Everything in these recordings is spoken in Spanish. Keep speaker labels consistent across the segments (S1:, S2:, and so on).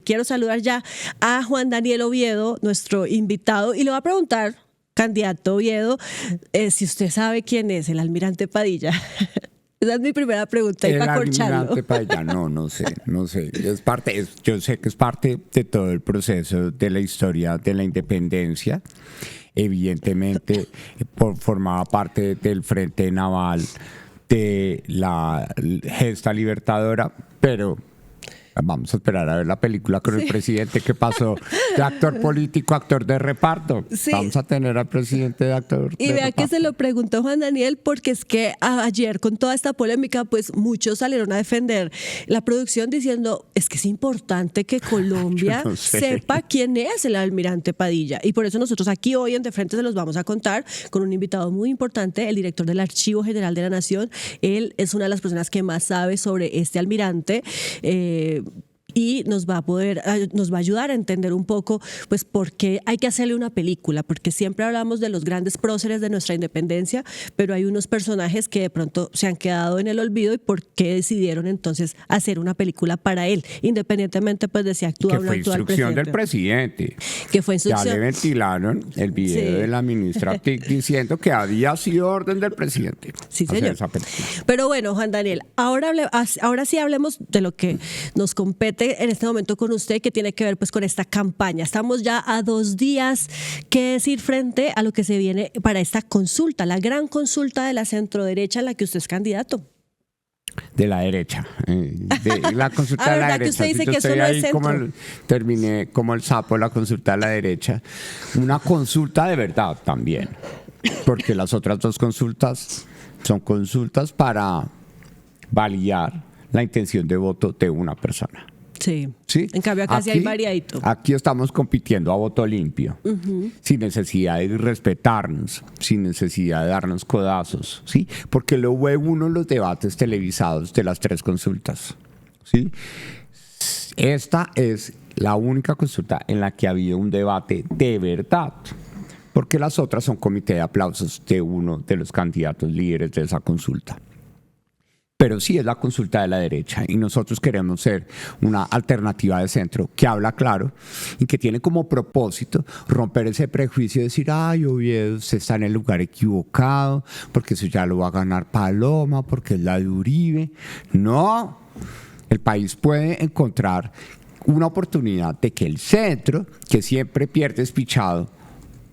S1: quiero saludar ya a Juan Daniel Oviedo, nuestro invitado, y le voy a preguntar, candidato Oviedo, si usted sabe quién es el almirante Padilla. Esa es mi primera pregunta, y para acorcharlo.
S2: No sé. Yo sé que es parte de todo el proceso de la historia de la independencia. Evidentemente, formaba parte del Frente Naval de la gesta libertadora, pero vamos a esperar a ver la película con el presidente que pasó de actor político a actor de reparto.
S1: Sí.
S2: Vamos a tener al presidente de actor
S1: y
S2: de
S1: vea
S2: reparto.
S1: que se lo preguntó Juan Daniel, porque es que ayer con toda esta polémica, pues muchos salieron a defender la producción diciendo, es que es importante que Colombia
S2: Yo no sé.
S1: sepa quién es el almirante Padilla, y por eso nosotros aquí hoy en De Frente se los vamos a contar con un invitado muy importante, el director del Archivo General de la Nación. Él es una de las personas que más sabe sobre este almirante, y nos va a ayudar a entender un poco, pues, por qué hay que hacerle una película, porque siempre hablamos de los grandes próceres de nuestra independencia, pero hay unos personajes que de pronto se han quedado en el olvido, y por qué decidieron entonces hacer una película para él, independientemente pues de si actúa o
S2: Que
S1: no
S2: fue
S1: actúa el
S2: instrucción
S1: presidente.
S2: del presidente.
S1: Que fue
S2: Ya
S1: instrucción.
S2: le ventilaron el video
S1: Sí.
S2: de la ministra TIC diciendo que había sido orden del presidente.
S1: Sí,
S2: hacer
S1: señor.
S2: esa película.
S1: Pero bueno, Juan Daniel, ahora sí hablemos de lo que nos compete en este momento con usted, que tiene que ver pues con esta campaña. Estamos ya a 2 días, ¿qué decir frente a lo que se viene para esta consulta, la gran consulta de la centroderecha en la que usted es candidato?
S2: De la derecha. De la consulta
S1: Ah,
S2: de la
S1: ¿verdad que
S2: derecha.
S1: usted dice
S2: Sí, yo
S1: que eso
S2: estoy
S1: no es
S2: ahí
S1: centro?
S2: terminé como el sapo la consulta de la derecha. Una consulta de verdad también. Porque las otras 2 consultas son consultas para validar la intención de voto de una persona.
S1: Sí.
S2: ¿Sí?
S1: En cambio acá sí hay variadito.
S2: Aquí estamos compitiendo a voto limpio, sin necesidad de respetarnos, sin necesidad de darnos codazos, ¿sí? Porque lo ve uno en los debates televisados de las 3 consultas, ¿sí? Esta es la única consulta en la que ha habido un debate de verdad, porque las otras son comité de aplausos de uno de los candidatos líderes de esa consulta. Pero sí es la consulta de la derecha, y nosotros queremos ser una alternativa de centro que habla claro y que tiene como propósito romper ese prejuicio de decir, ay, Oviedo, usted está en el lugar equivocado, porque eso ya lo va a ganar Paloma, porque es la de Uribe. No, el país puede encontrar una oportunidad de que el centro, que siempre pierde espichado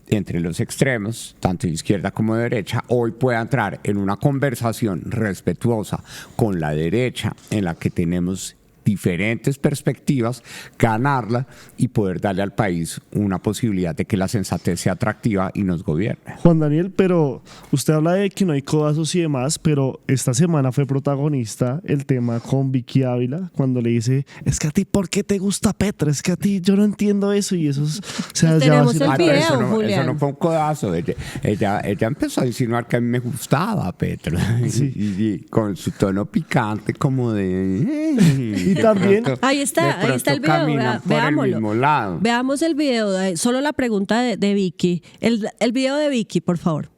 S2: entre los extremos, tanto de izquierda como de derecha, hoy pueda entrar en una conversación respetuosa con la derecha, en la que tenemos diferentes perspectivas, ganarla y poder darle al país una posibilidad de que la sensatez sea atractiva y nos gobierne.
S3: Juan Daniel, pero usted habla de que no hay codazos y demás, pero esta semana fue protagonista el tema con Vicky Ávila, cuando le dice, es que a ti, ¿por qué te gusta Petro? Es que a ti, yo no entiendo eso, y eso es, o sea, ya
S1: Tenemos
S3: va a ser-
S1: el
S2: Pero
S1: video, Julián.
S2: eso no fue un codazo. Ella empezó a insinuar que a mí me gustaba Petro.
S3: Sí.
S2: Y con su tono picante como de...
S3: Y también-
S1: Ahí está el video,
S2: Caminan por el
S1: veámoslo.
S2: mismo lado.
S1: Veamos el video, solo la pregunta de Vicky. El video de Vicky, por favor.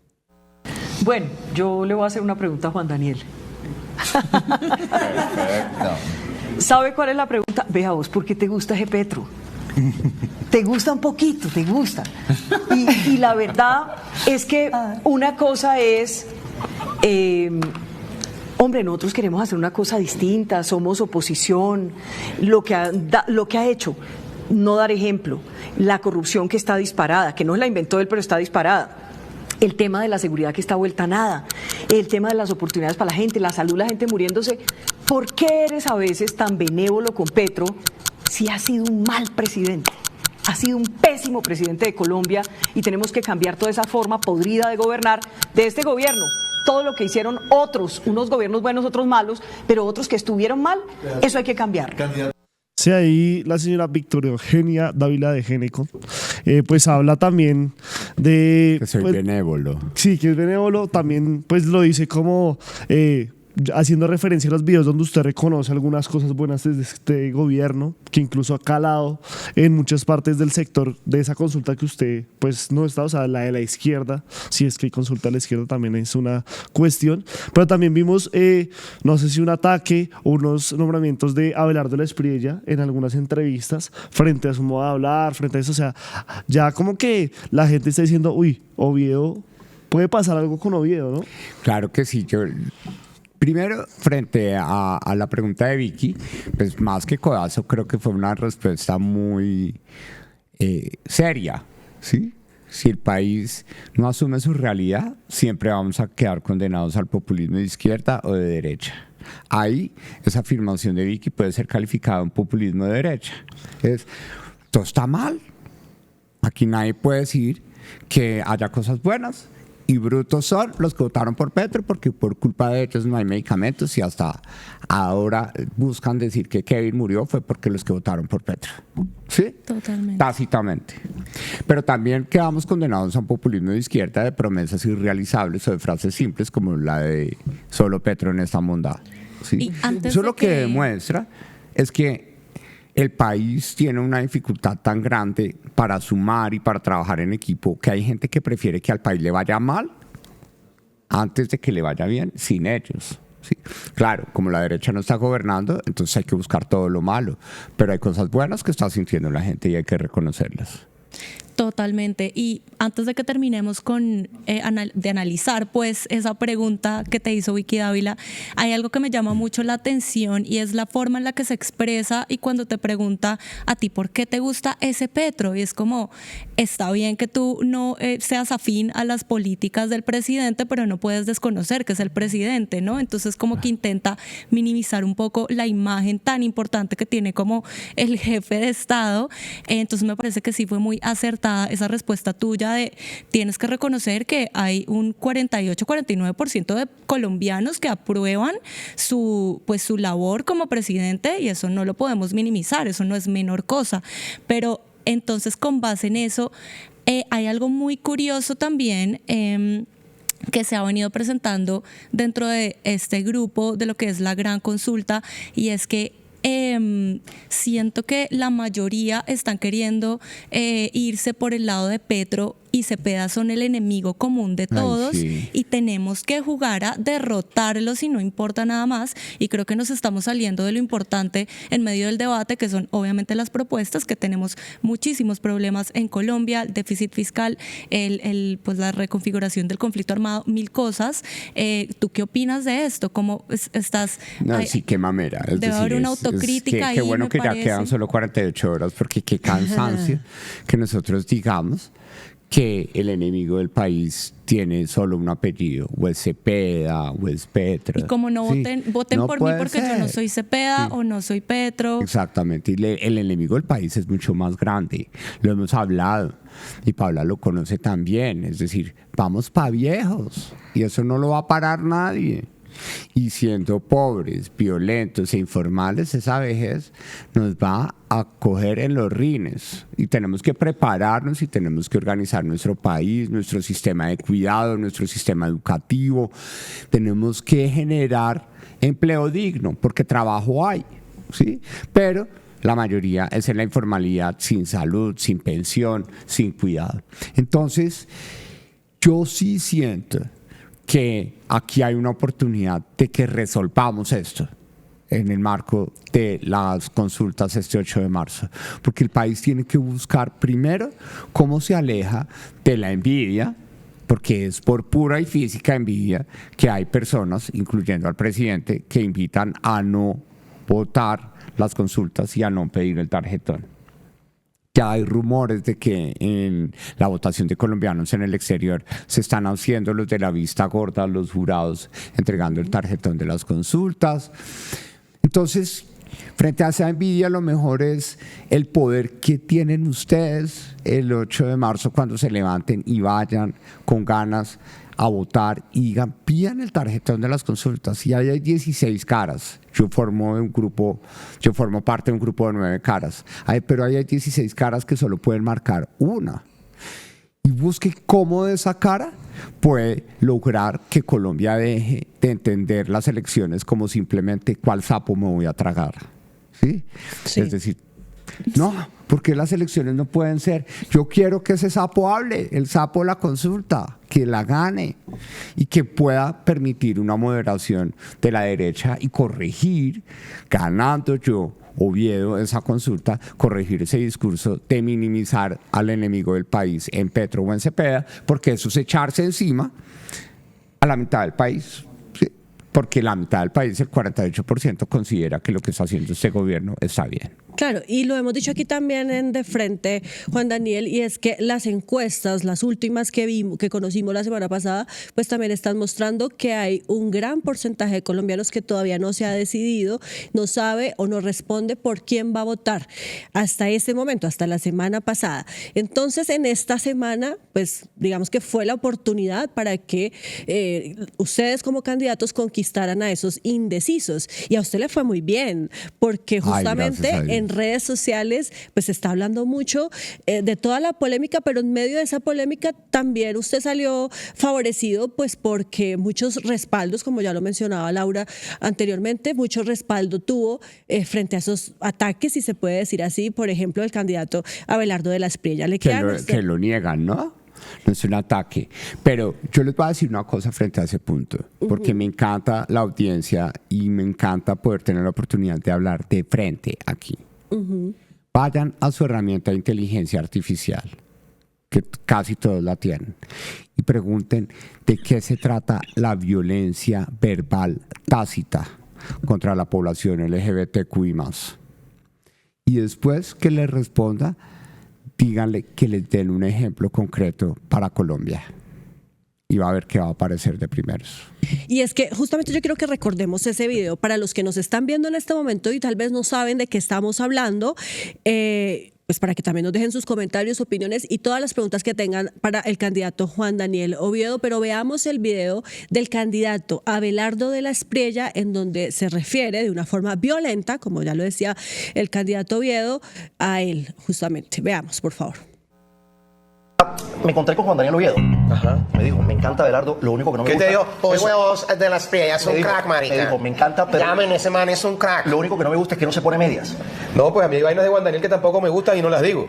S4: Bueno, yo le voy a hacer una pregunta a Juan Daniel. ¿Sabe cuál es la pregunta? Vea vos, ¿por qué te gusta ese Petro? Te gusta un poquito, te gusta. Y la verdad es que una cosa es... hombre, nosotros queremos hacer una cosa distinta, somos oposición, lo que ha hecho, no dar ejemplo, la corrupción que está disparada, que no la inventó él, pero está disparada. El tema de la seguridad que está vuelta a nada, el tema de las oportunidades para la gente, la salud, la gente muriéndose. ¿Por qué eres a veces tan benévolo con Petro si ha sido un mal presidente? Ha sido un pésimo presidente de Colombia, y tenemos que cambiar toda esa forma podrida de gobernar de este gobierno. Todo lo que hicieron otros, unos gobiernos buenos, otros malos, pero otros que estuvieron mal, eso hay que cambiar.
S3: Sí, ahí la señora Victoria Eugenia Dávila de Géneco, pues habla también de...
S2: Que soy
S3: pues,
S2: benévolo.
S3: sí, que es benévolo, también pues lo dice como haciendo referencia a los videos donde usted reconoce algunas cosas buenas de este gobierno, que incluso ha calado en muchas partes del sector de esa consulta que usted pues no está, o sea, la de la izquierda, si es que hay consulta a la izquierda también es una cuestión, pero también vimos, no sé si un ataque o unos nombramientos de Abelardo Espriella en algunas entrevistas frente a su modo de hablar, frente a eso, o sea, ya como que la gente está diciendo, uy, Oviedo, puede pasar algo con Oviedo, ¿no?
S2: Claro que sí, yo... Primero, frente a la pregunta de Vicky, pues más que codazo, creo que fue una respuesta muy seria, ¿sí? Si el país no asume su realidad, siempre vamos a quedar condenados al populismo de izquierda o de derecha. Ahí, esa afirmación de Vicky puede ser calificada un populismo de derecha. Todo está mal. Aquí nadie puede decir que haya cosas buenas. Y brutos son los que votaron por Petro, porque por culpa de ellos no hay medicamentos y hasta ahora buscan decir que Kevin murió fue porque los que votaron por Petro. ¿Sí?
S5: Totalmente.
S2: Tácitamente. Pero también quedamos condenados a un populismo de izquierda de promesas irrealizables o de frases simples como la de solo Petro en esta bondad. ¿Sí? Eso lo que demuestra es que el país tiene una dificultad tan grande para sumar y para trabajar en equipo que hay gente que prefiere que al país le vaya mal antes de que le vaya bien sin ellos. ¿Sí? Claro, como la derecha no está gobernando, entonces hay que buscar todo lo malo, pero hay cosas buenas que está sintiendo la gente y hay que reconocerlas.
S5: Totalmente. Y antes de que terminemos con de analizar pues esa pregunta que te hizo Vicky Dávila, hay algo que me llama mucho la atención y es la forma en la que se expresa y cuando te pregunta a ti por qué te gusta ese Petro, y es como, está bien que tú no seas afín a las políticas del presidente, pero no puedes desconocer que es el presidente, ¿no? Entonces como que intenta minimizar un poco la imagen tan importante que tiene como el jefe de Estado. Entonces me parece que sí fue muy acertada esa respuesta tuya de tienes que reconocer que hay un 48-49% de colombianos que aprueban su labor como presidente y eso no lo podemos minimizar, eso no es menor cosa. Pero entonces con base en eso hay algo muy curioso también que se ha venido presentando dentro de este grupo de lo que es la gran consulta, y es que siento que la mayoría están queriendo irse por el lado de Petro y Cepeda son el enemigo común de todos. Ay, sí. Y tenemos que jugar a derrotarlos y no importa nada más, y creo que nos estamos saliendo de lo importante en medio del debate, que son obviamente las propuestas, que tenemos muchísimos problemas en Colombia, el déficit fiscal, pues la reconfiguración del conflicto armado, mil cosas. ¿Tú qué opinas de esto? ¿Cómo estás?
S2: No, sí, qué mamera.
S5: Debe haber una autocrítica ahí.
S2: Qué bueno que ya quedan solo 48 horas, porque qué cansancio que nosotros digamos que el enemigo del país tiene solo un apellido, o es Cepeda, o es Petro.
S5: Y como no voten no por mí porque yo no soy Cepeda, sí, o no soy Petro.
S2: Exactamente, y el enemigo del país es mucho más grande, lo hemos hablado, y Paula lo conoce también, es decir, vamos pa' viejos, y eso no lo va a parar nadie. Y siendo pobres, violentos e informales, esa vejez nos va a coger en los rines y tenemos que prepararnos y tenemos que organizar nuestro país, nuestro sistema de cuidado, nuestro sistema educativo. Tenemos que generar empleo digno porque trabajo hay, ¿sí? Pero la mayoría es en la informalidad, sin salud, sin pensión, sin cuidado. Entonces, yo sí siento que aquí hay una oportunidad de que resolvamos esto en el marco de las consultas este 8 de marzo, porque el país tiene que buscar primero cómo se aleja de la envidia, porque es por pura y física envidia que hay personas, incluyendo al presidente, que invitan a no votar las consultas y a no pedir el tarjetón. Ya hay rumores de que en la votación de colombianos en el exterior se están haciendo los de la vista gorda, los jurados entregando el tarjetón de las consultas. Entonces, frente a esa envidia, lo mejor es el poder que tienen ustedes el 8 de marzo cuando se levanten y vayan con ganas a votar y digan, pidan el tarjetón de las consultas. Y ahí hay 16 caras. Yo formo parte de un grupo de 9 caras. Pero ahí hay 16 caras que solo pueden marcar una. Y busque cómo de esa cara puede lograr que Colombia deje de entender las elecciones como simplemente cuál sapo me voy a tragar. ¿Sí?
S1: Sí.
S2: Es decir, no, porque las elecciones no pueden ser, yo quiero que ese sapo hable, el sapo de la consulta, que la gane y que pueda permitir una moderación de la derecha y corregir, ganando yo, Oviedo, esa consulta, corregir ese discurso de minimizar al enemigo del país en Petro o en Cepeda, porque eso es echarse encima a la mitad del país. ¿Sí? Porque la mitad del país, el 48%, considera que lo que está haciendo este gobierno está bien.
S1: Claro, y lo hemos dicho aquí también en De Frente, Juan Daniel, y es que las encuestas, las últimas que vimos, que conocimos la semana pasada, pues también están mostrando que hay un gran porcentaje de colombianos que todavía no se ha decidido, no sabe o no responde por quién va a votar hasta ese momento, hasta la semana pasada. Entonces, en esta semana, pues digamos que fue la oportunidad para que ustedes como candidatos conquistaran a esos indecisos. Y a usted le fue muy bien, porque justamente en redes sociales pues se está hablando mucho de toda la polémica, pero en medio de esa polémica también usted salió favorecido pues porque muchos respaldos, como ya lo mencionaba Laura anteriormente, mucho respaldo tuvo frente a esos ataques, si se puede decir así, por ejemplo, el candidato Abelardo de la Espriella.
S2: Que lo niegan, ¿no? No es un ataque. Pero yo les voy a decir una cosa frente a ese punto, porque me encanta la audiencia y me encanta poder tener la oportunidad de hablar de frente aquí. Vayan a su herramienta de inteligencia artificial, que casi todos la tienen, y pregunten de qué se trata la violencia verbal tácita contra la población LGBTQI+. Y después que les responda, díganle que les den un ejemplo concreto para Colombia. Y va a ver qué va a aparecer de primeros.
S1: Y es que justamente yo quiero que recordemos ese video para los que nos están viendo en este momento y tal vez no saben de qué estamos hablando, pues para que también nos dejen sus comentarios, opiniones y todas las preguntas que tengan para el candidato Juan Daniel Oviedo. Pero veamos el video del candidato Abelardo de la Espriella, en donde se refiere de una forma violenta, como ya lo decía el candidato Oviedo, a él justamente. Veamos, por favor.
S6: Me encontré con Juan Daniel Oviedo.
S7: Ajá.
S6: Me dijo, me encanta Abelardo, lo único que no me
S7: ¿Qué
S6: gusta...
S7: te dijo? Hoy
S6: Eso.
S7: huevos de las piedras, es
S6: Me
S7: un
S6: dijo,
S7: crack, marica.
S6: Me dijo, me encanta, pero...
S7: Llamen, ese man es un crack.
S6: Lo único que no me gusta es que no se pone medias.
S7: No, pues a mí hay vainas de Juan Daniel que tampoco me gustan y no las digo.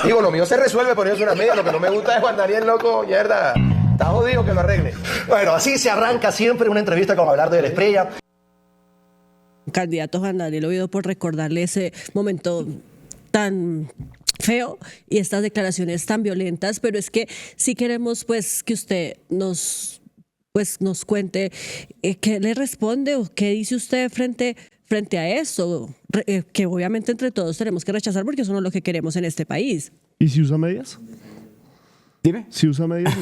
S7: Digo, lo mío se resuelve poniéndose unas medias. Lo que no me gusta de Juan Daniel, loco, mierda. Está jodido que lo arregle.
S6: Bueno, así se arranca siempre una entrevista con Abelardo de la Espriella.
S1: Candidato Juan Daniel Oviedo, por recordarle ese momento tan feo y estas declaraciones tan violentas, pero es que sí queremos pues que usted nos cuente qué le responde o qué dice usted frente a eso, que obviamente entre todos tenemos que rechazar porque eso no es lo que queremos en este país.
S3: ¿Y si usa medias?
S2: Dime.
S3: ¿Si usa medias?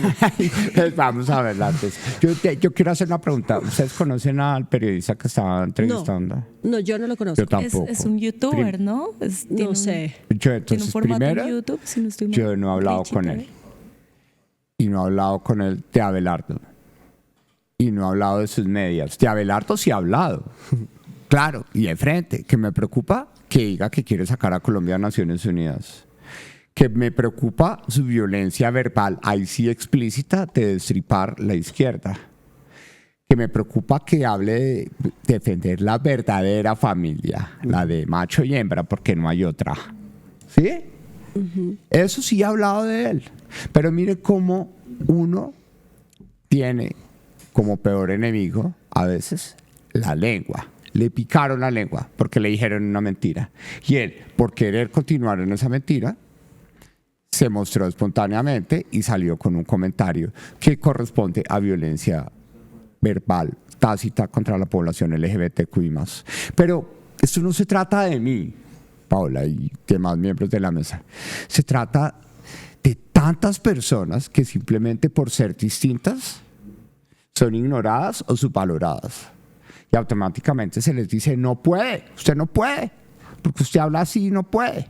S2: Vamos a ver antes. Yo quiero hacer una pregunta. ¿Ustedes conocen al periodista que estaba entrevistando?
S1: No, yo no lo conozco.
S2: Yo tampoco.
S5: Es un youtuber, ¿no?
S1: No sé.
S2: Yo,
S5: Tiene un
S2: entonces,
S5: formato
S2: primero,
S5: en YouTube, si no estoy mal.
S2: yo no he hablado
S5: Richie
S2: con
S5: TV.
S2: él. Y no he hablado con él de Abelardo. Y no he hablado de sus medias. De Abelardo sí he hablado. Claro, y de frente. Que me preocupa que diga que quiere sacar a Colombia a Naciones Unidas. Que me preocupa su violencia verbal, ahí sí explícita, de destripar la izquierda. Que me preocupa que hable de defender la verdadera familia, la de macho y hembra, porque no hay otra. ¿Sí? Eso sí he hablado de él. Pero mire cómo uno tiene como peor enemigo, a veces, la lengua. Le picaron la lengua porque le dijeron una mentira. Y él, por querer continuar en esa mentira, se mostró espontáneamente y salió con un comentario que corresponde a violencia verbal tácita contra la población LGBTQI+. Pero esto no se trata de mí, Paola, y demás miembros de la mesa. Se trata de tantas personas que simplemente por ser distintas son ignoradas o subvaloradas. Y automáticamente se les dice, no puede, usted no puede, porque usted habla así, no puede,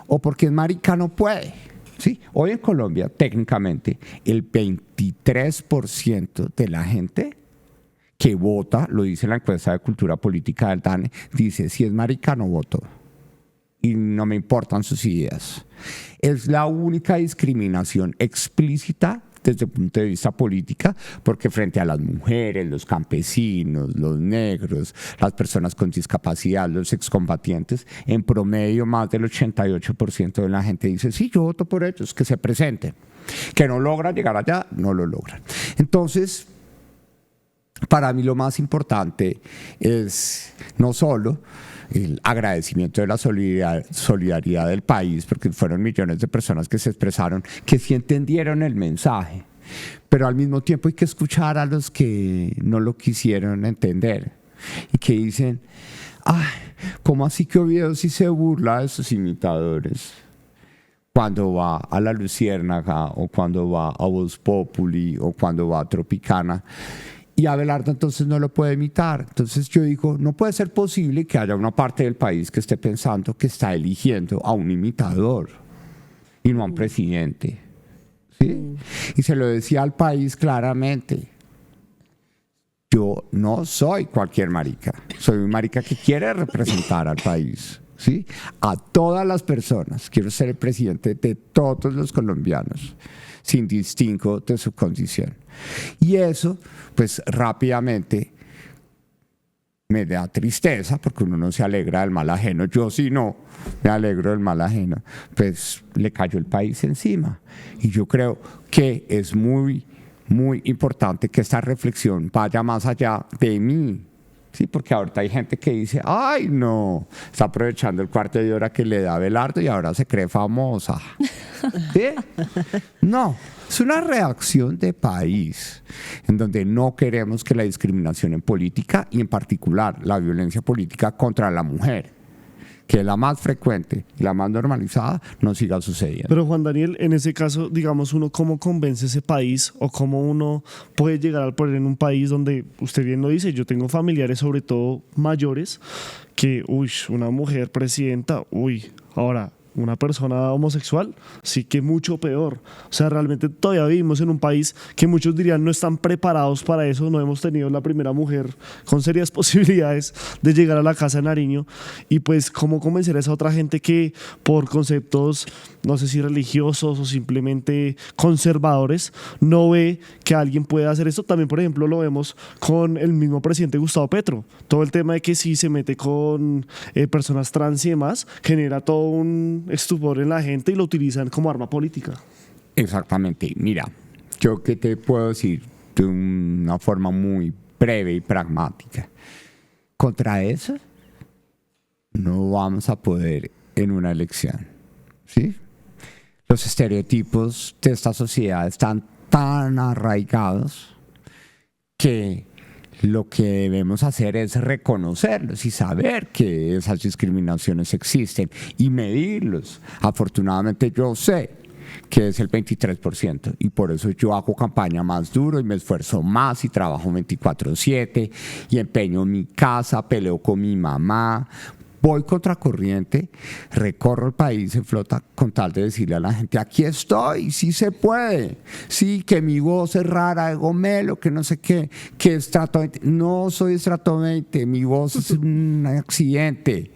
S2: o porque es marica, no puede. ¿Sí? Hoy en Colombia, técnicamente, el 23% de la gente que vota, lo dice la encuesta de cultura política del DANE, dice, si es marica, no voto. Y no me importan sus ideas. Es la única discriminación explícita desde el punto de vista política, porque frente a las mujeres, los campesinos, los negros, las personas con discapacidad, los excombatientes, en promedio más del 88% de la gente dice, sí, yo voto por ellos, que se presenten. Que no logran llegar allá, no lo logran. Entonces, para mí lo más importante es no solo el agradecimiento de la solidaridad del país, porque fueron millones de personas que se expresaron, que sí entendieron el mensaje, pero al mismo tiempo hay que escuchar a los que no lo quisieron entender y que dicen, ay, ¿cómo así que Oviedo sí se burla de sus imitadores? Cuando va a La Luciérnaga o cuando va a Voz Populi o cuando va a Tropicana, y Abelardo entonces no lo puede imitar. Entonces yo digo, no puede ser posible que haya una parte del país que esté pensando que está eligiendo a un imitador y no a un presidente, ¿sí? Y se lo decía al país claramente, yo no soy cualquier marica, soy un marica que quiere representar al país, ¿sí? A todas las personas, quiero ser el presidente de todos los colombianos, sin distingo de su condición. Y eso, pues rápidamente me da tristeza, porque uno no se alegra del mal ajeno. Yo sí no me alegro del mal ajeno, pues le cayó el país encima. Y yo creo que es muy importante que esta reflexión vaya más allá de mí. Sí, porque ahorita hay gente que dice, ay no, está aprovechando el cuarto de hora que le da Abelardo y ahora se cree famosa. ¿Sí? No, es una reacción de país en donde no queremos que la discriminación en política y en particular la violencia política contra la mujer, que es la más frecuente y la más normalizada, no siga sucediendo.
S3: Pero Juan Daniel, en ese caso, digamos, uno cómo convence a ese país o cómo uno puede llegar al poder en un país donde, usted bien lo dice, yo tengo familiares, sobre todo mayores, que, una mujer presidenta, ahora una persona homosexual, sí que mucho peor. O sea, realmente todavía vivimos en un país que muchos dirían no están preparados para eso. No hemos tenido la primera mujer con serias posibilidades de llegar a la Casa de Nariño. Y pues, ¿cómo convencer a esa otra gente que por conceptos, no sé si religiosos o simplemente conservadores, no ve que alguien puede hacer esto? También, por ejemplo, lo vemos con el mismo presidente Gustavo Petro. Todo el tema de que si se mete con personas trans y demás, genera todo un estupor en la gente y lo utilizan como arma política.
S2: Exactamente. Mira, yo qué te puedo decir de una forma muy breve y pragmática. Contra eso no vamos a poder en una elección, ¿sí? Los estereotipos de esta sociedad están tan arraigados que lo que debemos hacer es reconocerlos y saber que esas discriminaciones existen y medirlos. Afortunadamente yo sé que es el 23% y por eso yo hago campaña más duro y me esfuerzo más y trabajo 24/7 y empeño mi casa, peleo con mi mamá. Voy contracorriente, recorro el país en flota con tal de decirle a la gente, aquí estoy, sí se puede, sí, que mi voz es rara de gomelo, que no sé qué, que estrato 20. No soy estrato 20, mi voz es un accidente,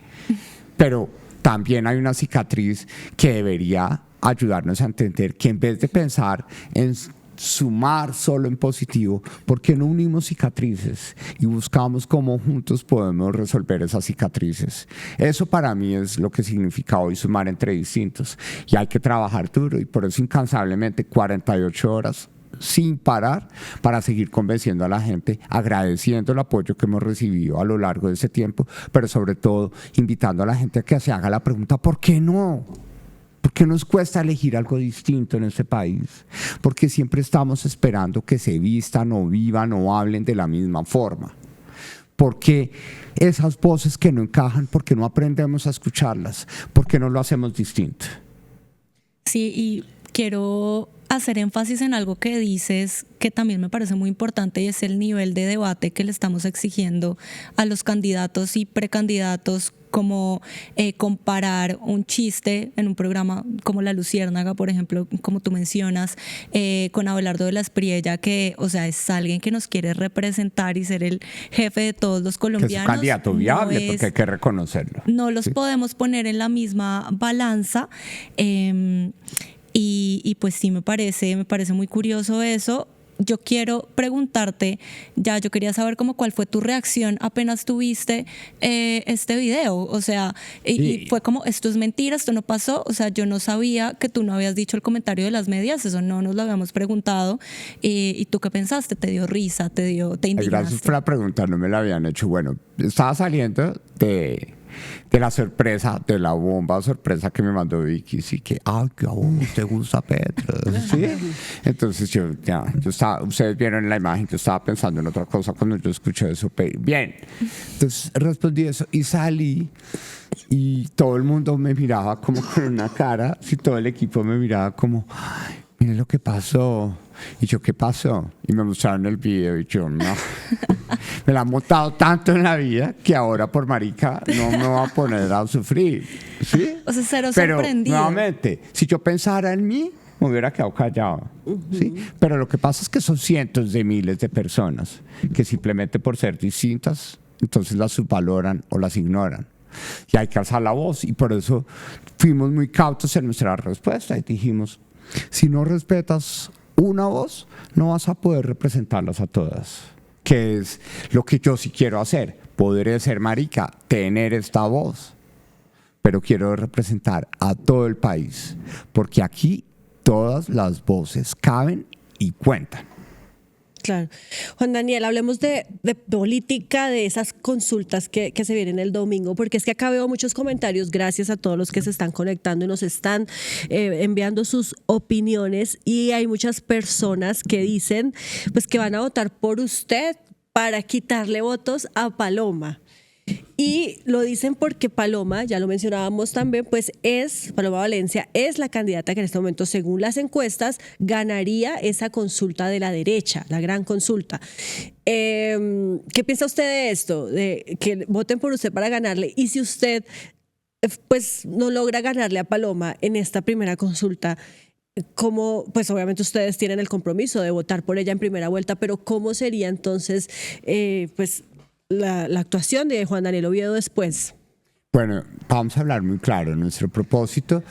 S2: pero también hay una cicatriz que debería ayudarnos a entender que en vez de pensar en sumar solo en positivo, ¿por qué no unimos cicatrices y buscamos cómo juntos podemos resolver esas cicatrices? Eso para mí es lo que significa hoy sumar entre distintos y hay que trabajar duro y por eso incansablemente 48 horas sin parar para seguir convenciendo a la gente, agradeciendo el apoyo que hemos recibido a lo largo de ese tiempo, pero sobre todo invitando a la gente a que se haga la pregunta, ¿por qué no? ¿Por qué nos cuesta elegir algo distinto en este país? Porque siempre estamos esperando que se vistan o vivan o hablen de la misma forma. ¿Por qué esas voces que no encajan? ¿Por qué no aprendemos a escucharlas? ¿Por qué no lo hacemos distinto?
S5: Sí, y quiero hacer énfasis en algo que dices que también me parece muy importante y es el nivel de debate que le estamos exigiendo a los candidatos y precandidatos, como comparar un chiste en un programa como La Luciérnaga, por ejemplo, como tú mencionas, con Abelardo de la Espriella, que, o sea, es alguien que nos quiere representar y ser el jefe de todos los colombianos.
S2: Que es un candidato viable, porque hay que reconocerlo.
S5: No los podemos poner en la misma balanza. y pues sí me parece muy curioso eso. Yo quiero preguntarte, yo quería saber cuál fue tu reacción apenas tuviste este video, o sea, y fue como, esto es mentira, esto no pasó, o sea, yo no sabía que tú no habías dicho el comentario de las medias, eso no nos lo habíamos preguntado, y tú qué pensaste, te dio risa, te indignaste.
S2: Gracias por la pregunta, no me la habían hecho. Bueno, estaba saliendo de la sorpresa, de la bomba sorpresa que me mandó Vicky, sí que, que a vos te gusta Petro, ¿sí? Entonces yo estaba, ustedes vieron la imagen, yo estaba pensando en otra cosa cuando yo escuché eso. Bien, entonces respondí eso y salí y todo el mundo me miraba como con una cara, y todo el equipo me miraba como, miren lo que pasó. Y yo, ¿qué pasó? Y me mostraron el video y yo, no. Me la han montado tanto en la vida que ahora por marica no me voy a poner a sufrir. ¿Sí?
S5: O sea, cero
S2: Pero,
S5: sorprendido.
S2: nuevamente, si yo pensara en mí, me hubiera quedado callado. ¿Sí? Pero lo que pasa es que son cientos de miles de personas que simplemente por ser distintas, entonces las subvaloran o las ignoran. Y hay que alzar la voz. Y por eso fuimos muy cautos en nuestra respuesta y dijimos, si no respetas una voz, no vas a poder representarlas a todas, que es lo que yo sí quiero hacer. Poder ser marica, tener esta voz, pero quiero representar a todo el país, porque aquí todas las voces caben y cuentan.
S1: Claro. Juan Daniel, hablemos de política, de esas consultas que se vienen el domingo, porque es que acá veo muchos comentarios, gracias a todos los que se están conectando y nos están enviando sus opiniones, y hay muchas personas que dicen pues que van a votar por usted para quitarle votos a Paloma. Y lo dicen porque Paloma, ya lo mencionábamos también, pues Paloma Valencia es la candidata que en este momento, según las encuestas, ganaría esa consulta de la derecha, la gran consulta. ¿Qué piensa usted de esto? De que voten por usted para ganarle. Y si usted pues no logra ganarle a Paloma en esta primera consulta, ¿cómo? Pues obviamente ustedes tienen el compromiso de votar por ella en primera vuelta, pero ¿cómo sería entonces pues la actuación de Juan Daniel Oviedo después?
S2: Bueno, vamos a hablar muy claro. Nuestro propósito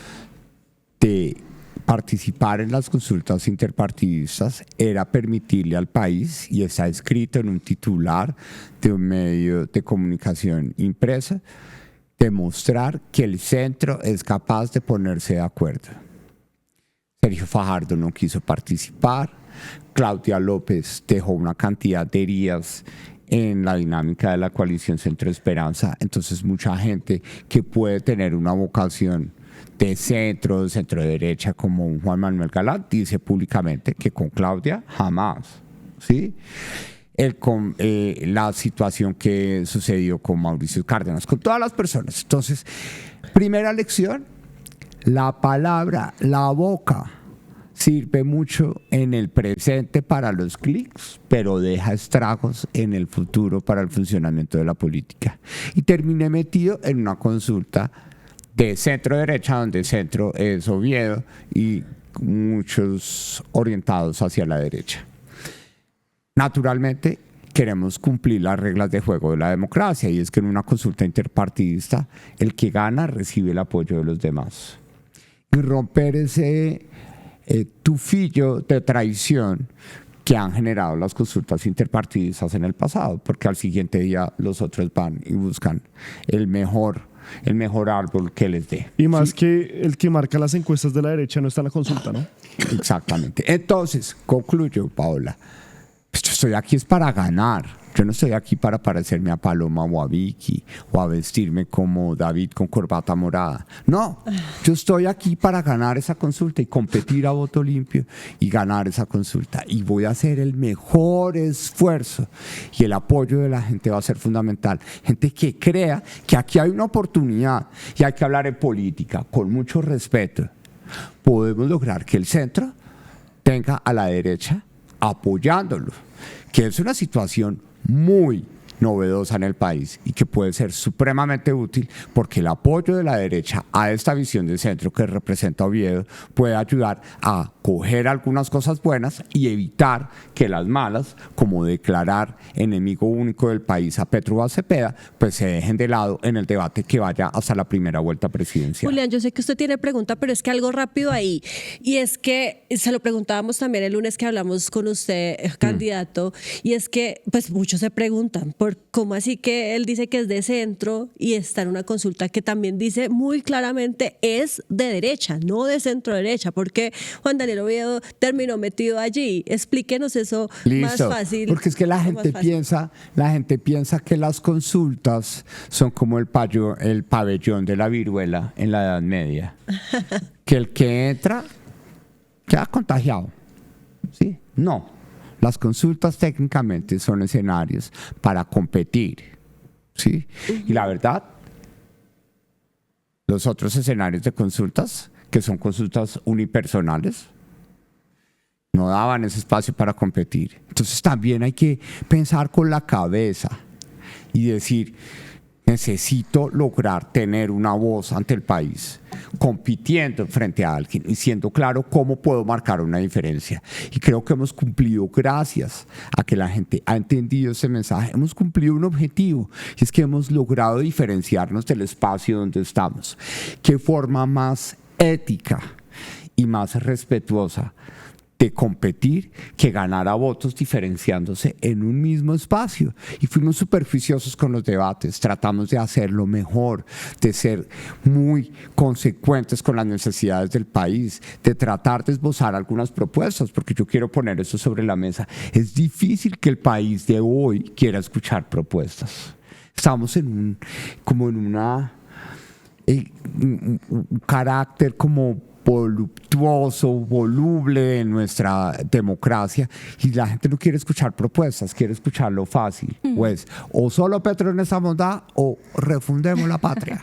S2: de participar en las consultas interpartidistas era permitirle al país, y está escrito en un titular de un medio de comunicación impresa, demostrar que el centro es capaz de ponerse de acuerdo. Sergio Fajardo no quiso participar, Claudia López dejó una cantidad de heridas en la dinámica de la coalición Centro Esperanza. Entonces mucha gente que puede tener una vocación de centro derecha como un Juan Manuel Galán dice públicamente que con Claudia jamás, ¿sí? La situación que sucedió con Mauricio Cárdenas, con todas las personas. Entonces, primera lección, la palabra, la boca, sirve mucho en el presente para los clics, pero deja estragos en el futuro para el funcionamiento de la política. Y terminé metido en una consulta de centro derecha, donde centro es Oviedo y muchos orientados hacia la derecha. Naturalmente, queremos cumplir las reglas de juego de la democracia, y es que en una consulta interpartidista el que gana recibe el apoyo de los demás. Y romper ese tufillo de traición que han generado las consultas interpartidistas en el pasado, porque al siguiente día los otros van y buscan el mejor árbol que les dé.
S3: Y más, ¿sí? Que el que marca las encuestas de la derecha no está en la consulta, ¿no?
S2: Exactamente. Entonces, concluyo, Paola, pues yo estoy aquí es para ganar. Yo no estoy aquí para parecerme a Paloma o a Vicky o a vestirme como David con corbata morada. No, yo estoy aquí para ganar esa consulta y competir a voto limpio y ganar esa consulta. Y voy a hacer el mejor esfuerzo, y el apoyo de la gente va a ser fundamental. Gente que crea que aquí hay una oportunidad, y hay que hablar en política con mucho respeto. Podemos lograr que el centro tenga a la derecha apoyándolo, que es una situación muy novedosa en el país y que puede ser supremamente útil porque el apoyo de la derecha a esta visión de centro que representa Oviedo puede ayudar a coger algunas cosas buenas y evitar que las malas, como declarar enemigo único del país a Petro Cepeda, pues se dejen de lado en el debate que vaya hasta la primera vuelta presidencial.
S1: Julián, yo sé que usted tiene pregunta, pero es que algo rápido ahí, y es que se lo preguntábamos también el lunes que hablamos con usted, candidato, y es que pues muchos se preguntan por cómo así que él dice que es de centro y está en una consulta que también dice muy claramente es de derecha, no de centro derecha, porque Juan Daniel Oviedo terminó metido allí. Explíquenos eso más fácil.
S2: Porque es que la gente piensa que las consultas son como el pabellón de la viruela en la Edad Media, que el que entra queda contagiado. ¿Sí? No, las consultas técnicamente son escenarios para competir, ¿sí? Y la verdad, los otros escenarios de consultas, que son consultas unipersonales, no daban ese espacio para competir. Entonces también hay que pensar con la cabeza y decir, necesito lograr tener una voz ante el país, compitiendo frente a alguien y siendo claro cómo puedo marcar una diferencia. Y creo que hemos cumplido, gracias a que la gente ha entendido ese mensaje, hemos cumplido un objetivo, y es que hemos logrado diferenciarnos del espacio donde estamos. ¿Qué forma más ética y más respetuosa de competir que ganar a votos diferenciándose en un mismo espacio? Y fuimos superficiosos con los debates, tratamos de hacerlo mejor, de ser muy consecuentes con las necesidades del país, de tratar de esbozar algunas propuestas, porque yo quiero poner eso sobre la mesa. Es difícil que el país de hoy quiera escuchar propuestas. Estamos un carácter como voluptuoso, voluble de nuestra democracia, y la gente no quiere escuchar propuestas, quiere escuchar lo fácil. Pues o solo Petro en esa bondad o refundemos la patria.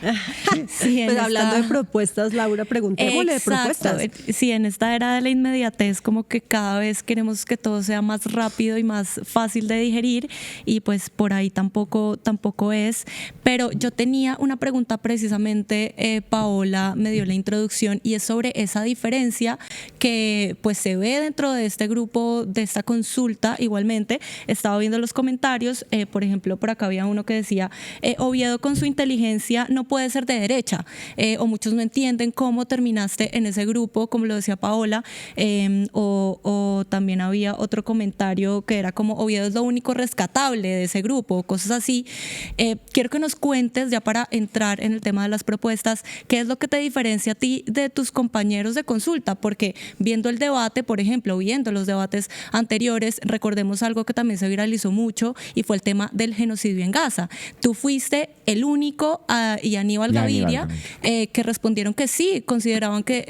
S1: Sí, pues hablando de propuestas, Laura, preguntémosle de propuestas.
S5: Sí, en esta era de la inmediatez, como que cada vez queremos que todo sea más rápido y más fácil de digerir, y pues por ahí tampoco es. Pero yo tenía una pregunta precisamente, Paola me dio la introducción, y es sobre esa diferencia que pues se ve dentro de este grupo, de esta consulta. Igualmente estaba viendo los comentarios, por ejemplo, por acá había uno que decía, Oviedo con su inteligencia no puede ser de derecha, o muchos no entienden cómo terminaste en ese grupo, como lo decía Paola, o también había otro comentario que era como Oviedo es lo único rescatable de ese grupo, cosas así. Quiero que nos cuentes, ya para entrar en el tema de las propuestas, qué es lo que te diferencia a ti de tus compañeros de consulta, porque viendo el debate, por ejemplo, viendo los debates anteriores, recordemos algo que también se viralizó mucho, y fue el tema del genocidio en Gaza. Tú fuiste el único, y Aníbal Gaviria, que respondieron que sí, consideraban que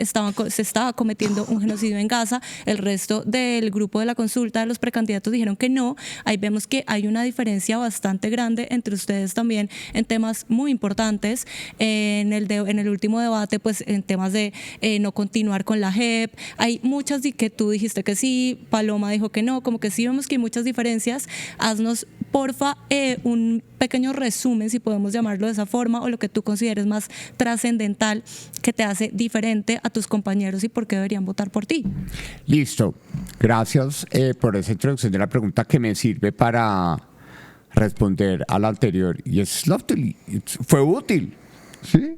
S5: se estaba cometiendo un genocidio en Gaza. El resto del grupo de la consulta de los precandidatos dijeron que no. Ahí vemos que hay una diferencia bastante grande entre ustedes también en temas muy importantes. En el último debate, pues en temas de no continuar con la JEP, hay muchas que tú dijiste que sí, Paloma dijo que no, como que sí vemos que hay muchas diferencias. Haznos, porfa, un pequeño resumen, si podemos llamarlo de esa forma, o lo que tú consideres más trascendental que te hace diferente a tus compañeros y por qué deberían votar por ti.
S2: Listo, gracias por esa introducción de la pregunta que me sirve para responder a la anterior, y fue útil, ¿sí?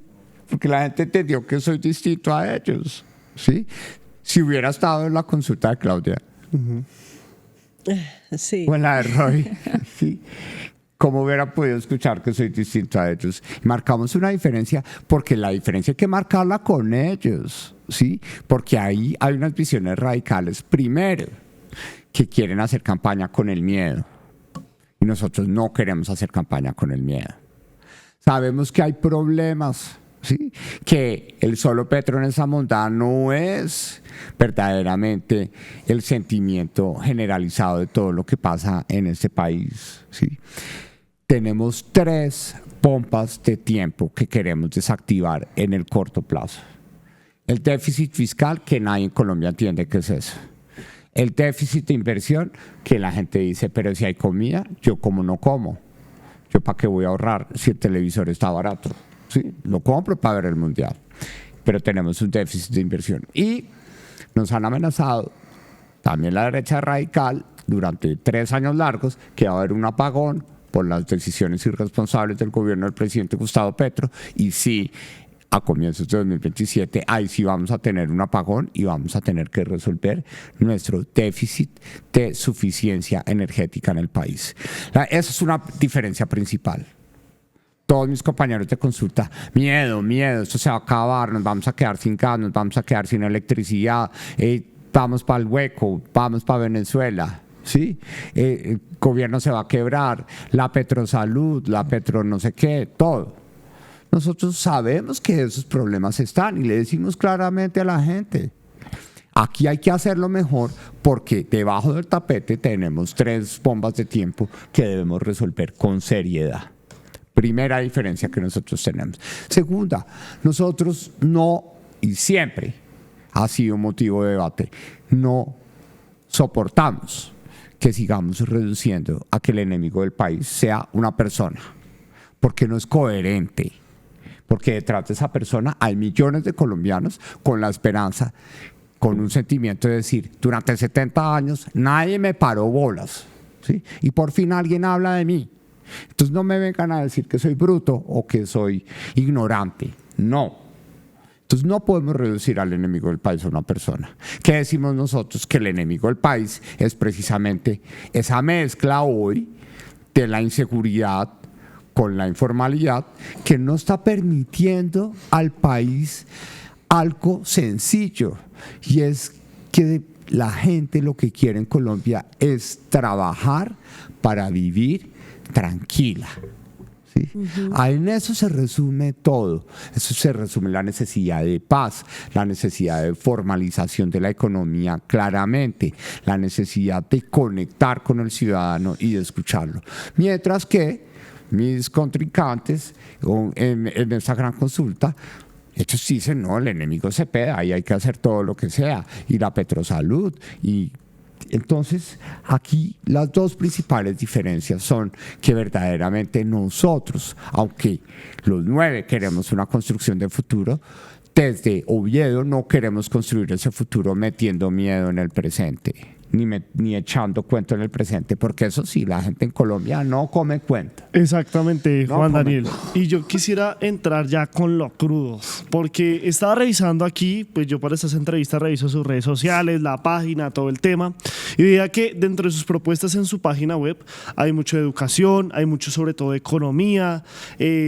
S2: Porque la gente entendió que soy distinto a ellos, ¿sí? Si hubiera estado en la consulta de Claudia,
S1: sí,
S2: o en la de Roy, ¿sí? ¿Cómo hubiera podido escuchar que soy distinto a ellos? Marcamos una diferencia, porque la diferencia hay que marcarla con ellos, ¿sí? Porque ahí hay unas visiones radicales. Primero, que quieren hacer campaña con el miedo, y nosotros no queremos hacer campaña con el miedo. Sabemos que hay problemas, ¿sí? Que el solo Petro en esa montaña no es verdaderamente el sentimiento generalizado de todo lo que pasa en este país, ¿sí? Tenemos 3 pompas de tiempo que queremos desactivar en el corto plazo. El déficit fiscal, que nadie en Colombia entiende qué es eso. El déficit de inversión, que la gente dice, pero si hay comida, yo como no como. ¿Yo para qué voy a ahorrar si el televisor está barato? ¿Sí? Lo compro para ver el mundial. Pero tenemos un déficit de inversión. Y nos han amenazado, también la derecha radical, durante 3 años largos, que va a haber un apagón por las decisiones irresponsables del gobierno del presidente Gustavo Petro. Y sí, a comienzos de 2027, ahí sí vamos a tener un apagón y vamos a tener que resolver nuestro déficit de suficiencia energética en el país. Esa es una diferencia principal. Todos mis compañeros de consulta, miedo, esto se va a acabar, nos vamos a quedar sin gas, nos vamos a quedar sin electricidad, vamos para el hueco, vamos para Venezuela. ¿Sí? El gobierno se va a quebrar, la Petrosalud, la Petro no sé qué, todo. Nosotros sabemos que esos problemas están y le decimos claramente a la gente, aquí hay que hacerlo mejor porque debajo del tapete tenemos 3 bombas de tiempo que debemos resolver con seriedad. Primera diferencia que nosotros tenemos. Segunda, nosotros no, y siempre ha sido motivo de debate, no soportamos que sigamos reduciendo a que el enemigo del país sea una persona, porque no es coherente. Porque detrás de esa persona hay millones de colombianos con la esperanza, con un sentimiento de decir, durante 70 años nadie me paró bolas, ¿sí? Y por fin alguien habla de mí. Entonces no me vengan a decir que soy bruto o que soy ignorante. No. Entonces no podemos reducir al enemigo del país a una persona. ¿Qué decimos nosotros? Que el enemigo del país es precisamente esa mezcla hoy de la inseguridad con la informalidad que no está permitiendo al país algo sencillo, y es que la gente lo que quiere en Colombia es trabajar para vivir tranquila. ¿Sí? En eso se resume todo. Eso se resume la necesidad de paz, la necesidad de formalización de la economía claramente, la necesidad de conectar con el ciudadano y de escucharlo. Mientras que mis contrincantes en esta gran consulta, ellos dicen, no, el enemigo es Cepeda y hay que hacer todo lo que sea, y la Petrosalud. Y entonces aquí las 2 principales diferencias son que verdaderamente nosotros, aunque los 9 queremos una construcción de futuro, desde Oviedo no queremos construir ese futuro metiendo miedo en el presente. Ni echando cuento en el presente, porque eso sí, la gente en Colombia no come cuento.
S3: Exactamente,
S2: No
S3: Juan
S2: come
S3: Daniel.
S2: cuento.
S3: Y yo quisiera entrar ya con lo crudo, porque estaba revisando aquí, pues yo para estas entrevistas reviso sus redes sociales, la página, todo el tema, y veía que dentro de sus propuestas en su página web hay mucho de educación, hay mucho sobre todo de economía,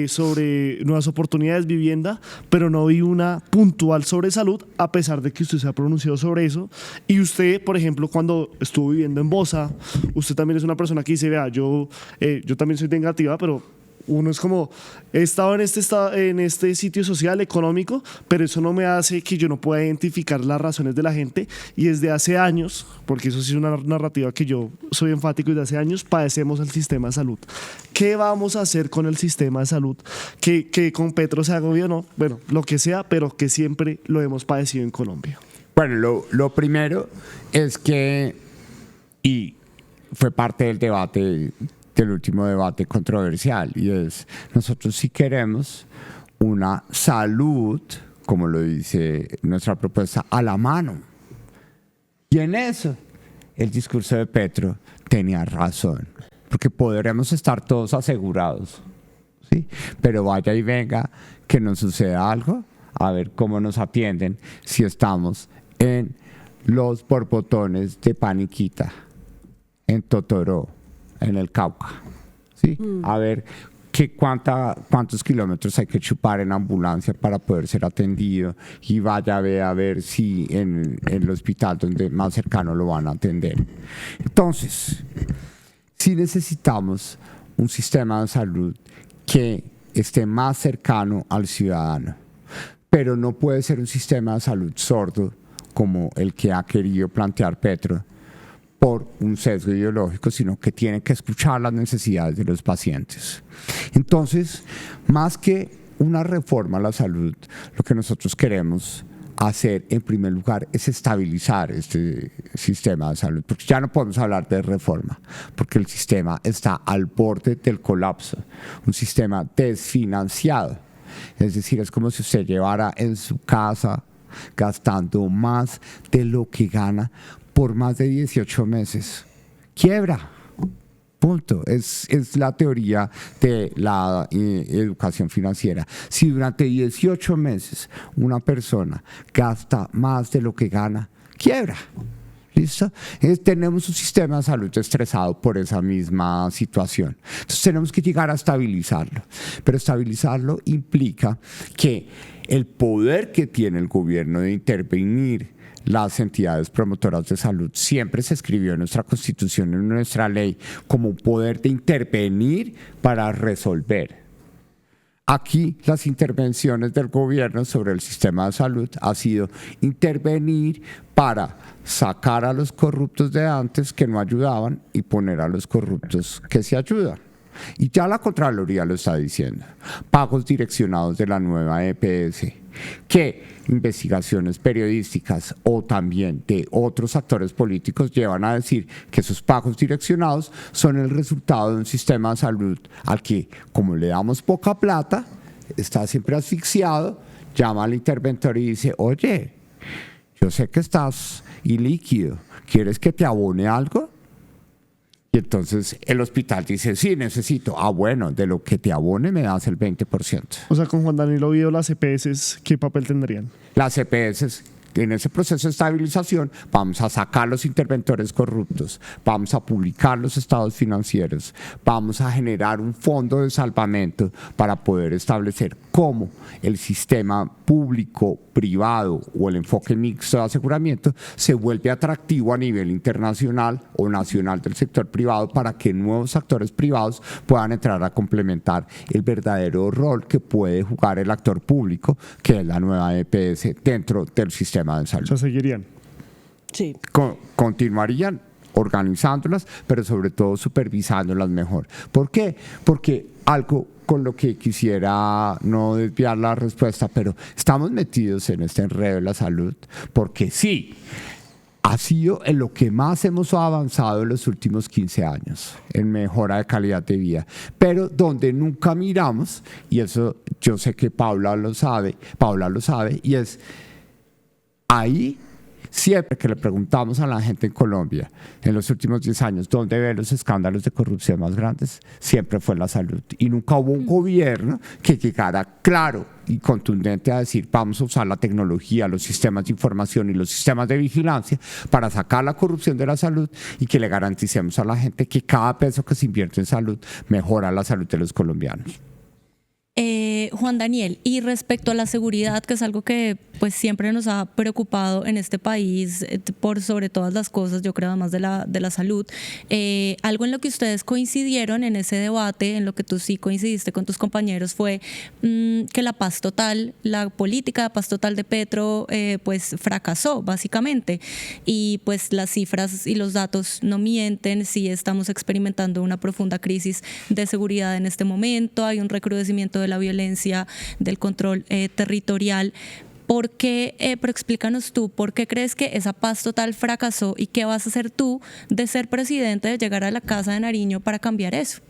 S3: sobre nuevas oportunidades, vivienda, pero no vi una puntual sobre salud, a pesar de que usted se ha pronunciado sobre eso. Y usted, por ejemplo, cuando estuvo viviendo en Bosa, usted también es una persona que dice, vea, yo también soy vengativa, pero uno es como, he estado en este sitio social, económico, pero eso no me hace que yo no pueda identificar las razones de la gente, y desde hace años, porque eso sí es una narrativa que yo soy enfático, desde hace años padecemos el sistema de salud. ¿Qué vamos a hacer con el sistema de salud? Que con Petro se haga gobierno, bueno, lo que sea, pero que siempre lo hemos padecido en Colombia.
S2: Bueno, lo primero es que, y fue parte del debate, del último debate controversial, y es, nosotros sí queremos una salud, como lo dice nuestra propuesta, a la mano. Y en eso, el discurso de Petro tenía razón, porque podremos estar todos asegurados, ¿sí? Pero vaya y venga que nos suceda algo, a ver cómo nos atienden si estamos en los borbotones de Paniquita, en Totoró, en el Cauca, ¿sí? A ver cuántos kilómetros hay que chupar en ambulancia para poder ser atendido, y vaya a ver si en el hospital donde más cercano lo van a atender. Entonces, sí necesitamos un sistema de salud que esté más cercano al ciudadano, pero no puede ser un sistema de salud sordo como el que ha querido plantear Petro por un sesgo ideológico, sino que tiene que escuchar las necesidades de los pacientes. Entonces, más que una reforma a la salud, lo que nosotros queremos hacer en primer lugar es estabilizar este sistema de salud, porque ya no podemos hablar de reforma, porque el sistema está al borde del colapso, un sistema desfinanciado. Es decir, es como si usted llevara en su casa gastando más de lo que gana por más de 18 meses. Quiebra. Punto. Es la teoría de la educación financiera. Si durante 18 meses una persona gasta más de lo que gana, quiebra. ¿Listo? Tenemos un sistema de salud estresado por esa misma situación. Entonces tenemos que llegar a estabilizarlo. Pero estabilizarlo implica que el poder que tiene el gobierno de intervenir las entidades promotoras de salud siempre se escribió en nuestra Constitución, en nuestra ley, como un poder de intervenir para resolver. Aquí las intervenciones del gobierno sobre el sistema de salud ha sido intervenir para sacar a los corruptos de antes que no ayudaban y poner a los corruptos que se ayudan. Y ya la Contraloría lo está diciendo. Pagos direccionados de la nueva EPS, que investigaciones periodísticas o también de otros actores políticos llevan a decir que esos pagos direccionados son el resultado de un sistema de salud al que, como le damos poca plata, está siempre asfixiado, llama al interventor y dice: oye, yo sé que estás ilíquido, ¿quieres que te abone algo? Y entonces el hospital dice: sí, necesito. Ah, bueno, de lo que te abone me das el 20%.
S3: O sea, con Juan Daniel Oviedo, las EPS, ¿qué papel tendrían?
S2: Las EPS, en ese proceso de estabilización, vamos a sacar los interventores corruptos, vamos a publicar los estados financieros, vamos a generar un fondo de salvamento para poder establecer cómo el sistema público, privado o el enfoque mixto de aseguramiento se vuelve atractivo a nivel internacional o nacional del sector privado para que nuevos actores privados puedan entrar a complementar el verdadero rol que puede jugar el actor público, que es la nueva EPS dentro del sistema de salud.
S3: O sea, seguirían.
S1: Sí.
S2: Continuarían organizándolas, pero sobre todo supervisándolas mejor. ¿Por qué? Porque algo con lo que quisiera no desviar la respuesta, pero estamos metidos en este enredo de la salud, porque sí, ha sido en lo que más hemos avanzado en los últimos 15 años, en mejora de calidad de vida, pero donde nunca miramos, y eso yo sé que Paula lo sabe, y es ahí. Siempre que le preguntamos a la gente en Colombia en los últimos 10 años dónde ven los escándalos de corrupción más grandes, siempre fue la salud. Y nunca hubo un gobierno que llegara claro y contundente a decir: vamos a usar la tecnología, los sistemas de información y los sistemas de vigilancia para sacar la corrupción de la salud y que le garanticemos a la gente que cada peso que se invierte en salud mejora la salud de los colombianos.
S5: Juan Daniel, y respecto a la seguridad, que es algo que pues siempre nos ha preocupado en este país por sobre todas las cosas, yo creo, además de la salud, algo en lo que ustedes coincidieron en ese debate, en lo que tú sí coincidiste con tus compañeros, fue que la paz total, la política de paz total de Petro pues fracasó básicamente, y pues las cifras y los datos no mienten. Sí estamos experimentando una profunda crisis de seguridad en este momento, hay un recrudecimiento de la violencia, del control territorial. ¿Por qué, pero explícanos tú, por qué crees que esa paz total fracasó y qué vas a hacer tú de ser presidente, de llegar a la Casa de Nariño para cambiar eso?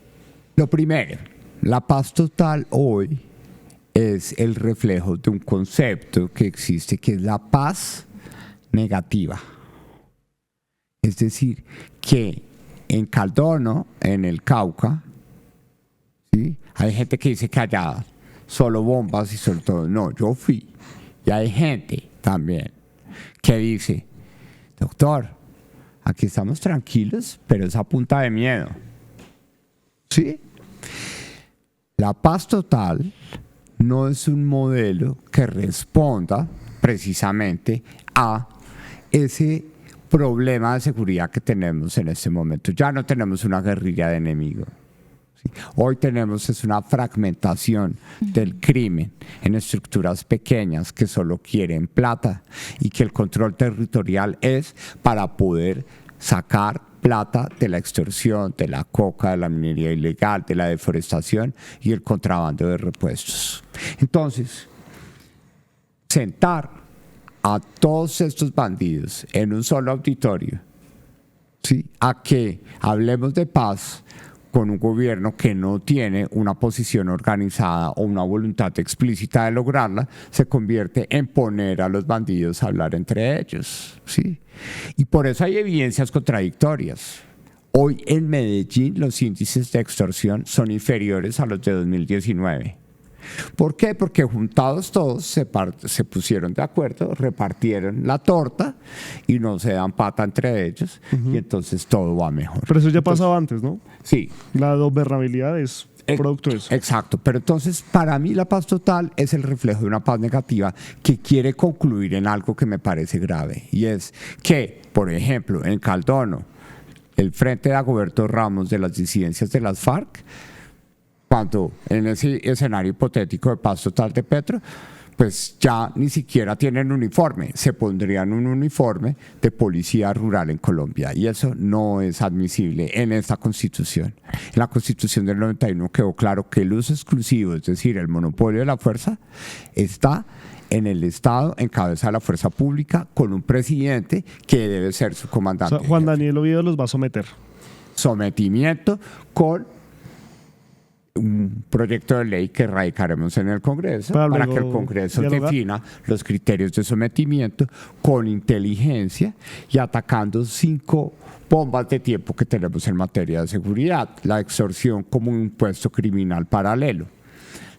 S2: Lo primero, la paz total hoy es el reflejo de un concepto que existe, que es la paz negativa. Es decir, que en Caldono, en el Cauca, ¿sí?, hay gente que dice que allá solo bombas y sobre todo. No, yo fui. Y hay gente también que dice: doctor, aquí estamos tranquilos, pero es a punta de miedo. ¿Sí? La paz total no es un modelo que responda precisamente a ese problema de seguridad que tenemos en este momento. Ya no tenemos una guerrilla de enemigos. ¿Sí? Hoy tenemos una fragmentación del crimen en estructuras pequeñas que solo quieren plata, y que el control territorial es para poder sacar plata de la extorsión, de la coca, de la minería ilegal, de la deforestación y el contrabando de repuestos. Entonces, sentar a todos estos bandidos en un solo auditorio, ¿sí?, a que hablemos de paz con un gobierno que no tiene una posición organizada o una voluntad explícita de lograrla, se convierte en poner a los bandidos a hablar entre ellos, ¿sí? Y por eso hay evidencias contradictorias. Hoy en Medellín los índices de extorsión son inferiores a los de 2019. ¿Por qué? Porque juntados todos se pusieron de acuerdo, repartieron la torta y no se dan pata entre ellos, y entonces todo va mejor.
S3: Pero eso ya pasaba antes, ¿no?
S2: Sí.
S3: La gobernabilidad es producto de eso.
S2: Exacto, pero entonces para mí la paz total es el reflejo de una paz negativa que quiere concluir en algo que me parece grave, y es que, por ejemplo, en Caldono, el Frente de Dagoberto Ramos de las disidencias de las FARC, cuando en ese escenario hipotético de paz total de Petro, pues ya ni siquiera tienen uniforme, se pondrían un uniforme de policía rural en Colombia, y eso no es admisible en esta Constitución. En la Constitución del 91 quedó claro que el uso exclusivo, es decir, el monopolio de la fuerza, está en el Estado, en cabeza de la fuerza pública, con un presidente que debe ser su comandante.
S3: O sea, Juan Daniel Oviedo los va a someter.
S2: Sometimiento con un proyecto de ley que radicaremos en el Congreso para que el Congreso defina los criterios de sometimiento con inteligencia y atacando 5 bombas de tiempo que tenemos en materia de seguridad: la extorsión como un impuesto criminal paralelo,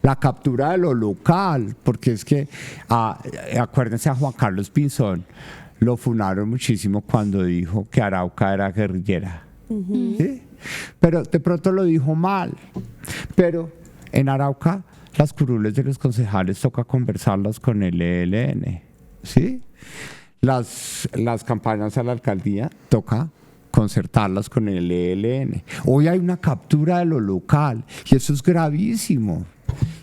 S2: la captura de lo local, porque es que acuérdense a Juan Carlos Pinzón, lo funaron muchísimo cuando dijo que Arauca era guerrillera. ¿Sí? Pero de pronto lo dijo mal. Pero en Arauca las curules de los concejales toca conversarlas con el ELN, ¿sí? Las campañas a la alcaldía toca concertarlas con el ELN. Hoy hay una captura de lo local y eso es gravísimo.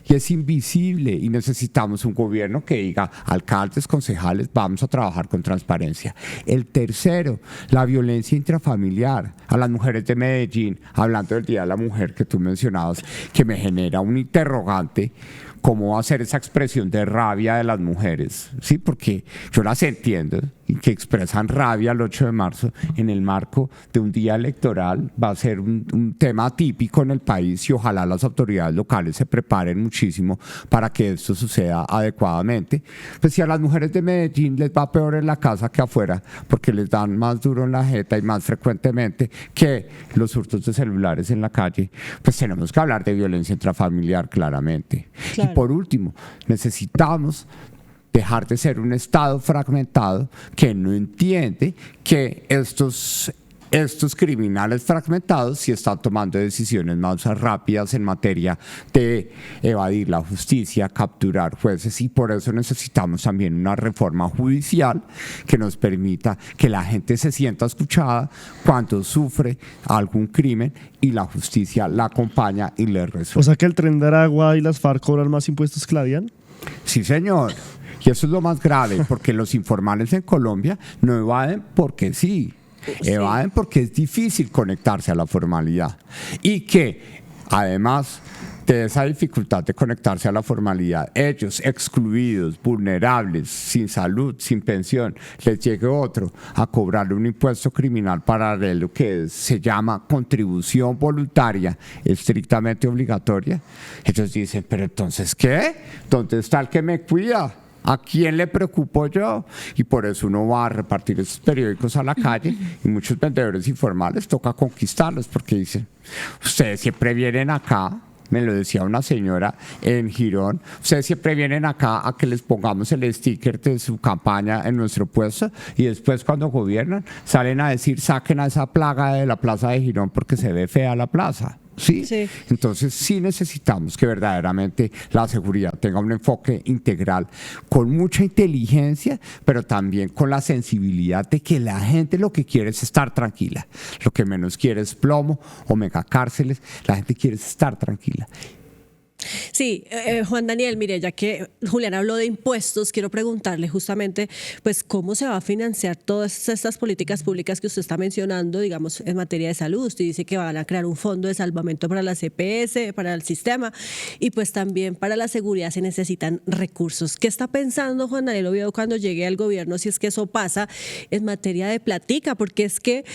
S2: Y es invisible, y necesitamos un gobierno que diga: alcaldes, concejales, vamos a trabajar con transparencia. El tercero, la violencia intrafamiliar. A las mujeres de Medellín, hablando del Día de la Mujer que tú mencionabas, que me genera un interrogante: ¿cómo va a ser esa expresión de rabia de las mujeres? Sí, porque yo las entiendo, y que expresan rabia el 8 de marzo en el marco de un día electoral. Va a ser un tema típico en el país, y ojalá las autoridades locales se preparen muchísimo para que esto suceda adecuadamente. Pues si a las mujeres de Medellín les va peor en la casa que afuera, porque les dan más duro en la jeta y más frecuentemente que los hurtos de celulares en la calle, pues tenemos que hablar de violencia intrafamiliar claramente.
S1: Claro.
S2: Y por último, necesitamos dejar de ser un Estado fragmentado que no entiende que estos criminales fragmentados sí están tomando decisiones más rápidas en materia de evadir la justicia, capturar jueces, y por eso necesitamos también una reforma judicial que nos permita que la gente se sienta escuchada cuando sufre algún crimen y la justicia la acompaña y le resuelve.
S3: O sea que el Tren de Aragua y las FARC cobran más impuestos que la DIAN.
S2: Sí, señor. Y eso es lo más grave, porque los informales en Colombia no evaden porque sí. Evaden porque es difícil conectarse a la formalidad, y que además de esa dificultad de conectarse a la formalidad, ellos excluidos, vulnerables, sin salud, sin pensión, les llegue otro a cobrarle un impuesto criminal paralelo que se llama contribución voluntaria estrictamente obligatoria. Ellos dicen: pero entonces ¿qué? ¿Dónde está el que me cuida? ¿A quién le preocupo yo? Y por eso uno va a repartir esos periódicos a la calle, y muchos vendedores informales toca conquistarlos, porque dicen: ustedes siempre vienen acá, me lo decía una señora en Girón, ustedes siempre vienen acá a que les pongamos el sticker de su campaña en nuestro puesto, y después cuando gobiernan salen a decir: saquen a esa plaga de la plaza de Girón porque se ve fea la plaza. ¿Sí?
S1: Sí.
S2: Entonces sí necesitamos que verdaderamente la seguridad tenga un enfoque integral, con mucha inteligencia, pero también con la sensibilidad de que la gente lo que quiere es estar tranquila. Lo que menos quiere es plomo o megacárceles, la gente quiere estar tranquila.
S1: Sí, Juan Daniel, mire, ya que Julián habló de impuestos, quiero preguntarle justamente, pues, cómo se va a financiar todas estas políticas públicas que usted está mencionando, digamos, en materia de salud. Usted dice que van a crear un fondo de salvamento para la CPS, para el sistema, y pues también para la seguridad se necesitan recursos. ¿Qué está pensando Juan Daniel Oviedo cuando llegue al gobierno, si es que eso pasa, en materia de platica? Porque es que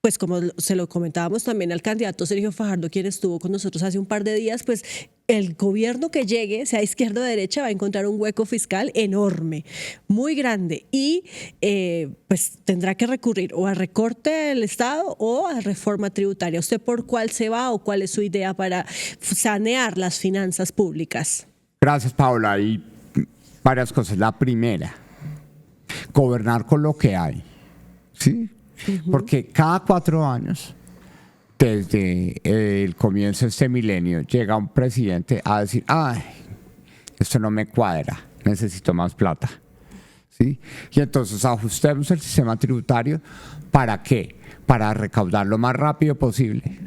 S1: pues como se lo comentábamos también al candidato Sergio Fajardo, quien estuvo con nosotros hace un par de días, pues el gobierno que llegue, sea izquierda o derecha, va a encontrar un hueco fiscal enorme, muy grande, y pues tendrá que recurrir o a recorte del Estado o a reforma tributaria. ¿Usted por cuál se va o cuál es su idea para sanear las finanzas públicas?
S2: Gracias, Paula. Hay varias cosas. La primera, gobernar con lo que hay, ¿sí? Porque cada 4 años, desde el comienzo de este milenio, llega un presidente a decir, ay, esto no me cuadra, necesito más plata, ¿sí? Y entonces ajustemos el sistema tributario, ¿para qué? Para recaudar lo más rápido posible,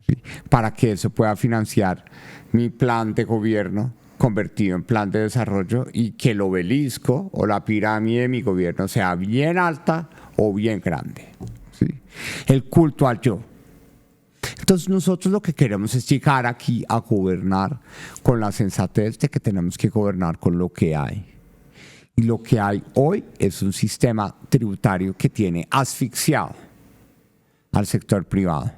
S2: ¿sí? Para que eso pueda financiar mi plan de gobierno convertido en plan de desarrollo y que el obelisco o la pirámide de mi gobierno sea bien alta o bien grande, ¿sí? El culto al yo. Entonces nosotros lo que queremos es llegar aquí a gobernar con la sensatez de que tenemos que gobernar con lo que hay. Y lo que hay hoy es un sistema tributario que tiene asfixiado al sector privado,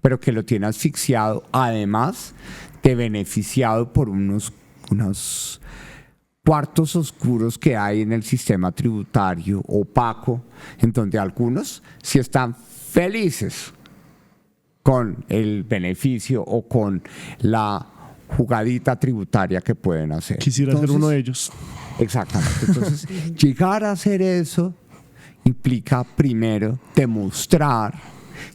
S2: pero que lo tiene asfixiado además de beneficiado por unos cuartos oscuros que hay en el sistema tributario opaco, en donde algunos sí están felices con el beneficio o con la jugadita tributaria que pueden hacer.
S3: Quisiera ser uno de ellos.
S2: Exactamente. Entonces, llegar a hacer eso implica primero demostrar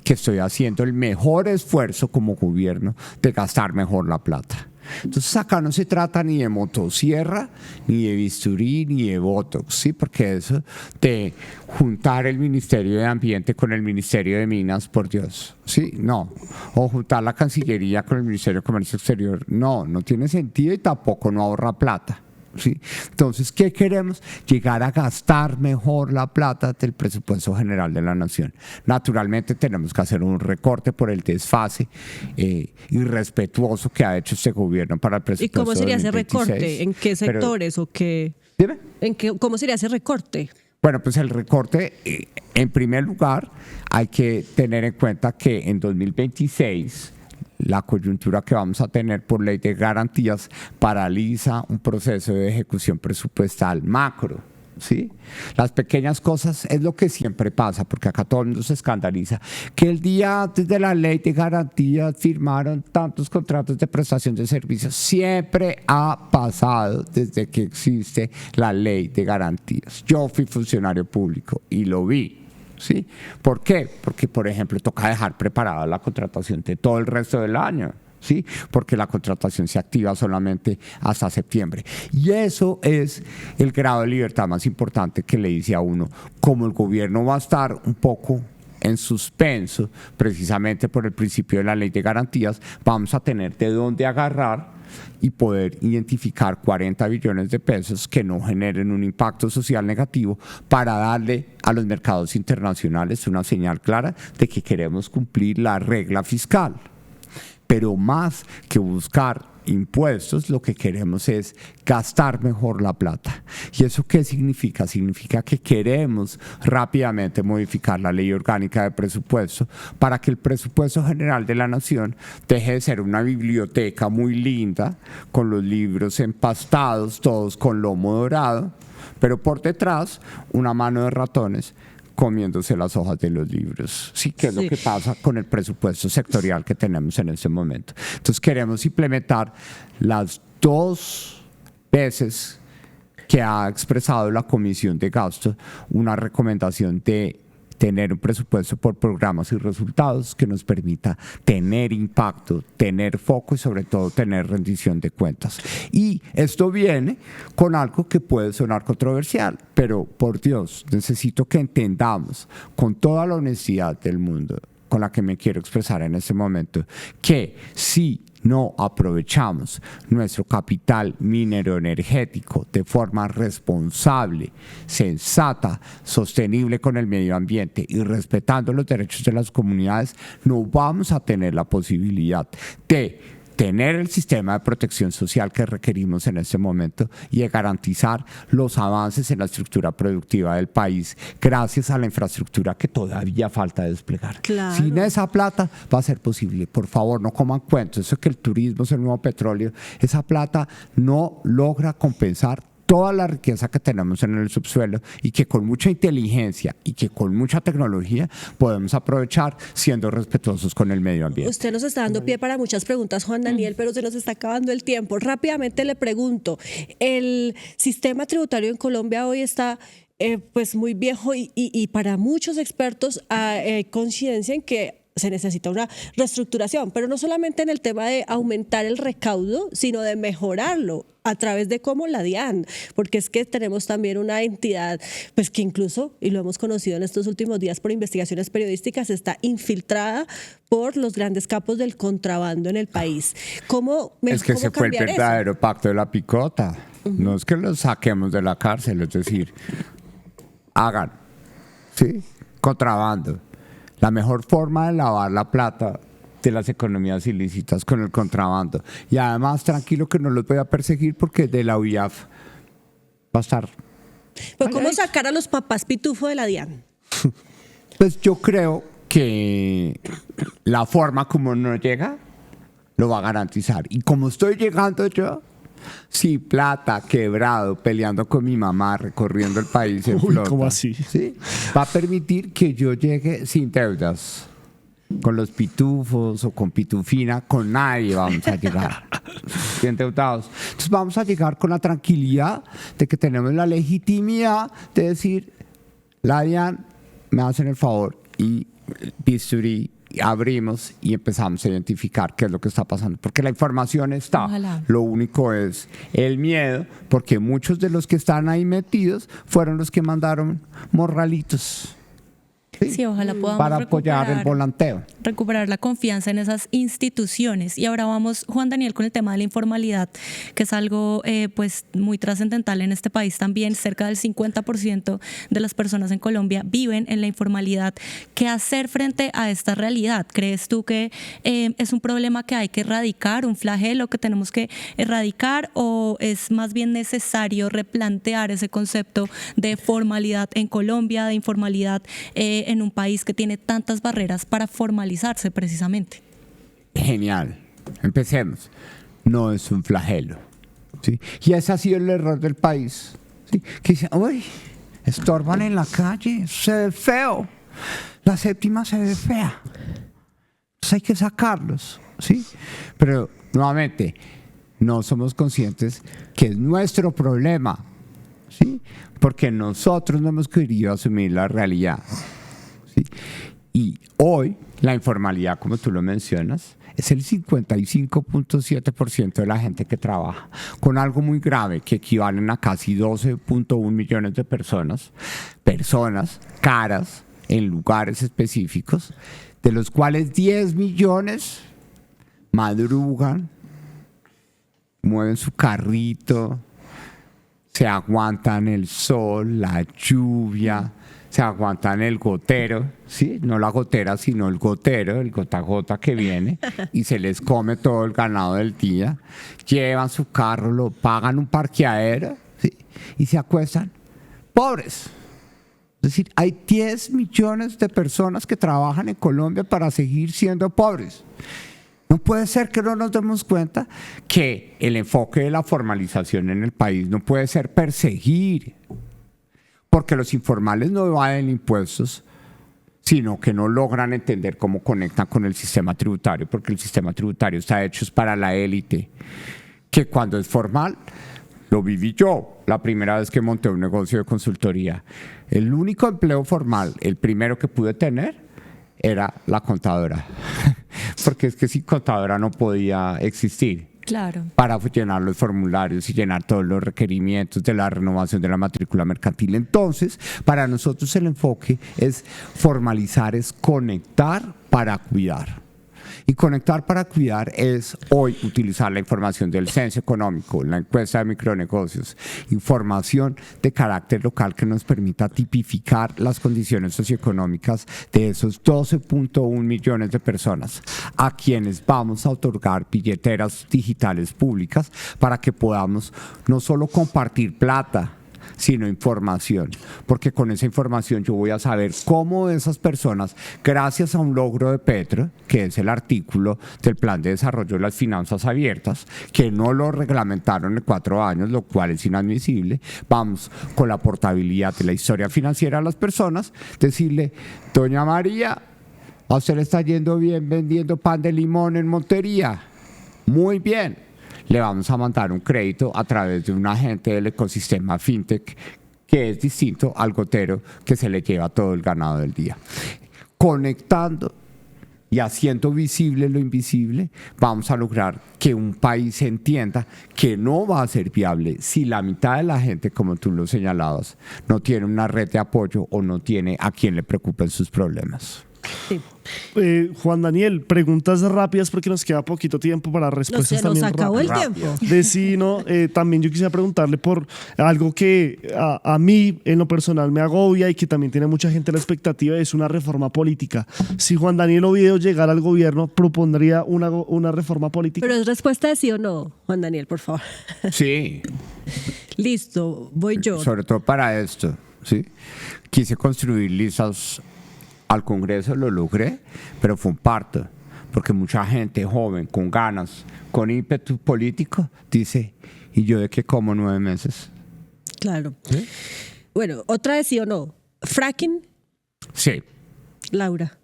S2: que estoy haciendo el mejor esfuerzo como gobierno de gastar mejor la plata. Entonces acá no se trata ni de motosierra, ni de bisturí, ni de botox, ¿sí? Porque eso de juntar el Ministerio de Ambiente con el Ministerio de Minas, por Dios, ¿sí? No. O juntar la Cancillería con el Ministerio de Comercio Exterior, no tiene sentido y tampoco no ahorra plata, ¿sí? Entonces, ¿qué queremos? Llegar a gastar mejor la plata del presupuesto general de la nación. Naturalmente tenemos que hacer un recorte por el desfase irrespetuoso que ha hecho este gobierno para el presupuesto.
S1: ¿Y cómo sería ese
S2: 2026?
S1: recorte? ¿En qué sectores o qué?
S2: Dime.
S1: ¿Cómo sería ese recorte?
S2: Bueno, pues el recorte, en primer lugar, hay que tener en cuenta que en 2026 la coyuntura que vamos a tener por ley de garantías paraliza un proceso de ejecución presupuestal macro, ¿sí? Las pequeñas cosas es lo que siempre pasa, porque acá todo el mundo se escandaliza, que el día antes de la ley de garantías firmaron tantos contratos de prestación de servicios. Siempre ha pasado desde que existe la ley de garantías. Yo fui funcionario público y lo vi. ¿Sí? ¿Por qué? Porque, por ejemplo, toca dejar preparada la contratación de todo el resto del año, ¿sí? Porque la contratación se activa solamente hasta septiembre. Y eso es el grado de libertad más importante que le dice a uno, como el gobierno va a estar un poco en suspenso, precisamente por el principio de la ley de garantías, vamos a tener de dónde agarrar y poder identificar 40 billones de pesos que no generen un impacto social negativo para darle a los mercados internacionales una señal clara de que queremos cumplir la regla fiscal. Pero más que buscar impuestos, lo que queremos es gastar mejor la plata. ¿Y eso qué significa? Significa que queremos rápidamente modificar la ley orgánica de presupuesto para que el presupuesto general de la nación deje de ser una biblioteca muy linda, con los libros empastados, todos con lomo dorado, pero por detrás una mano de ratones comiéndose las hojas de los libros. Sí, que es lo que pasa con el presupuesto sectorial que tenemos en este momento. Entonces queremos implementar las 2 veces que ha expresado la Comisión de Gasto una recomendación de tener un presupuesto por programas y resultados que nos permita tener impacto, tener foco y sobre todo tener rendición de cuentas. Y esto viene con algo que puede sonar controversial, pero por Dios, necesito que entendamos con toda la honestidad del mundo con la que me quiero expresar en este momento, que si no aprovechamos nuestro capital minero energético de forma responsable, sensata, sostenible con el medio ambiente y respetando los derechos de las comunidades, no vamos a tener la posibilidad de tener el sistema de protección social que requerimos en este momento y de garantizar los avances en la estructura productiva del país gracias a la infraestructura que todavía falta desplegar.
S1: Claro.
S2: Sin esa plata va a ser posible. Por favor, no coman cuentos. Eso que el turismo es el nuevo petróleo, esa plata no logra compensar toda la riqueza que tenemos en el subsuelo y que con mucha inteligencia y que con mucha tecnología podemos aprovechar siendo respetuosos con el medio ambiente.
S1: Usted nos está dando pie para muchas preguntas, Juan Daniel, pero se nos está acabando el tiempo. Rápidamente le pregunto, el sistema tributario en Colombia hoy está pues muy viejo y para muchos expertos hay coincidencia en que se necesita una reestructuración, pero no solamente en el tema de aumentar el recaudo, sino de mejorarlo a través de cómo la DIAN, porque es que tenemos también una entidad pues que incluso, y lo hemos conocido en estos últimos días por investigaciones periodísticas, está infiltrada por los grandes capos del contrabando en el país.
S2: Es que ese fue el verdadero pacto de la picota. No es que los saquemos de la cárcel, es decir, hagan, ¿sí? Contrabando. La mejor forma de lavar la plata de las economías ilícitas con el contrabando. Y además, tranquilo que no los voy a perseguir porque de la UIAF va a estar.
S1: Pues, ¿cómo sacar a los papás pitufo de la DIAN?
S2: Pues yo creo que la forma como uno llega lo va a garantizar. Y como estoy llegando yo, sin plata, quebrado, peleando con mi mamá, recorriendo el país en flota.
S3: ¿Cómo así?
S2: ¿Sí? Va a permitir que yo llegue sin deudas. Con los pitufos o con pitufina, con nadie vamos a llegar bien endeudados. Entonces vamos a llegar con la tranquilidad de que tenemos la legitimidad de decir, la DIAN, me hacen el favor y bisturí, abrimos y empezamos a identificar qué es lo que está pasando, porque la información está.
S5: Ojalá.
S2: Lo único es el miedo, porque muchos de los que están ahí metidos fueron los que mandaron morralitos.
S5: Sí, ojalá podamos
S2: para apoyar el volanteo.
S5: Recuperar la confianza en esas instituciones. Y ahora vamos, Juan Daniel, con el tema de la informalidad, que es algo pues muy trascendental en este país también. Cerca del 50% de las personas en Colombia viven en la informalidad. ¿Qué hacer frente a esta realidad? ¿Crees tú que es un problema que hay que erradicar, un flagelo que tenemos que erradicar, o es más bien necesario replantear ese concepto de formalidad en Colombia, de informalidad en un país que tiene tantas barreras para formalizarse precisamente?
S2: Genial. Empecemos. No es un flagelo, ¿sí? Y ese ha sido el error del país, ¿sí? Que dicen, uy, estorban en la calle, se ve feo. La séptima se ve fea. Entonces hay que sacarlos, ¿sí? Pero nuevamente, no somos conscientes que es nuestro problema, ¿sí? Porque nosotros no hemos querido asumir la realidad. ¿Sí? Y hoy la informalidad, como tú lo mencionas, es el 55.7% de la gente que trabaja, con algo muy grave que equivalen a casi 12.1 millones de personas caras en lugares específicos, de los cuales 10 millones madrugan, mueven su carrito, se aguantan el sol, la lluvia, se aguantan el gotero, ¿sí? No la gotera, sino el gotero, el gota a gota que viene, y se les come todo el ganado del día. Llevan su carro, lo pagan un parqueadero, ¿sí? Y se acuestan pobres. Es decir, hay 10 millones de personas que trabajan en Colombia para seguir siendo pobres. No puede ser que no nos demos cuenta que el enfoque de la formalización en el país no puede ser perseguir, porque los informales no evaden impuestos, sino que no logran entender cómo conectan con el sistema tributario, porque el sistema tributario está hecho para la élite, que cuando es formal, lo viví yo la primera vez que monté un negocio de consultoría. El único empleo formal, el primero que pude tener, era la contadora, porque es que sin contadora no podía existir.
S5: Claro.
S2: Para llenar los formularios y llenar todos los requerimientos de la renovación de la matrícula mercantil. Entonces, para nosotros el enfoque es formalizar, es conectar para cuidar. Y conectar para cuidar es hoy utilizar la información del censo económico, la encuesta de micronegocios, información de carácter local que nos permita tipificar las condiciones socioeconómicas de esos 12.1 millones de personas a quienes vamos a otorgar billeteras digitales públicas para que podamos no solo compartir plata, sino información, porque con esa información yo voy a saber cómo esas personas, gracias a un logro de Petro, que es el artículo del Plan de Desarrollo de las Finanzas Abiertas, que no lo reglamentaron en 4 años, lo cual es inadmisible, vamos con la portabilidad de la historia financiera a las personas, decirle, doña María, a usted le está yendo bien vendiendo pan de limón en Montería, muy bien. Le vamos a mandar un crédito a través de un agente del ecosistema fintech que es distinto al gotero que se le lleva todo el ganado del día. Conectando y haciendo visible lo invisible, vamos a lograr que un país entienda que no va a ser viable si la mitad de la gente, como tú lo señalabas, no tiene una red de apoyo o no tiene a quien le preocupen sus problemas.
S1: Sí.
S3: Juan Daniel, preguntas rápidas porque nos queda poquito tiempo para respuestas
S1: Se nos
S3: también
S1: acabó el
S3: rápidas.
S1: tiempo.
S3: También yo quisiera preguntarle por algo que a mí en lo personal me agobia y que también tiene mucha gente la expectativa, es una reforma política. Si Juan Daniel Oviedo llegara al gobierno, ¿propondría una reforma política?
S1: Pero es respuesta de sí o no, Juan Daniel, por favor.
S2: Sí.
S1: Listo, voy yo.
S2: Sobre todo para esto, ¿sí? Quise construir listas al Congreso, lo logré, pero fue un parto, porque mucha gente joven, con ganas, con ímpetu político, dice, ¿y yo de qué como 9 meses?
S1: Claro. ¿Sí? Bueno, otra vez sí o no. ¿Fracking?
S2: Sí.
S1: Laura.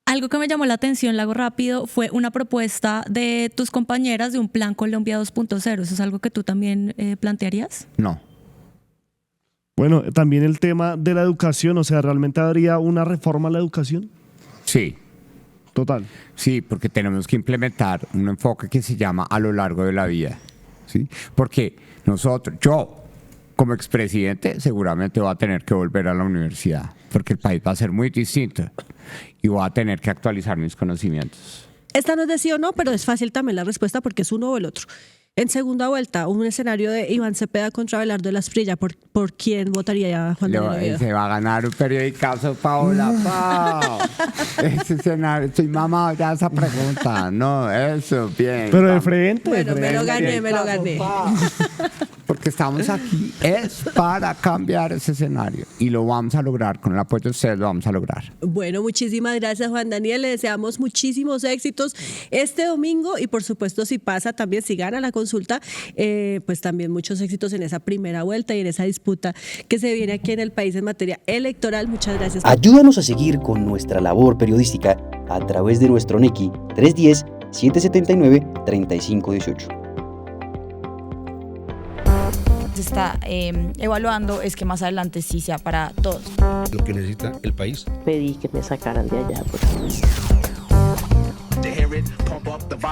S5: Algo que me llamó la atención, lo hago rápido, fue una propuesta de tus compañeras de un plan Colombia 2.0. ¿Eso es algo que tú también plantearías?
S2: No.
S3: Bueno, también el tema de la educación, o sea, ¿realmente habría una reforma a la educación?
S2: Sí.
S3: Total.
S2: Sí, porque tenemos que implementar un enfoque que se llama a lo largo de la vida, ¿sí? Porque yo, como expresidente, seguramente voy a tener que volver a la universidad, porque el país va a ser muy distinto y voy a tener que actualizar mis conocimientos.
S1: Esta no es de sí o no, pero es fácil también la respuesta porque es uno o el otro. En segunda vuelta, un escenario de Iván Cepeda contra Abelardo de la Espriella. ¿Por quién votaría Juan Daniel Oviedo?
S2: Se va a ganar un periodicazo, Paola Pau. Ese escenario, estoy mamado ya esa pregunta. No, eso, bien.
S3: Pero de frente.
S1: Bueno, me lo gané.
S2: Porque estamos aquí, es para cambiar ese escenario. Y lo vamos a lograr, con el apoyo de ustedes lo vamos a lograr.
S1: Bueno, muchísimas gracias, Juan Daniel. Le deseamos muchísimos éxitos este domingo y por supuesto si pasa también, si gana la consulta, pues también muchos éxitos en esa primera vuelta y en esa disputa que se viene aquí en el país en materia electoral. Muchas gracias.
S8: Ayúdanos a seguir con nuestra labor periodística a través de nuestro NECI 310-779-3518.
S9: Se está evaluando es que más adelante sí sea para todos.
S10: Lo que necesita el país.
S11: Pedí que me sacaran de allá.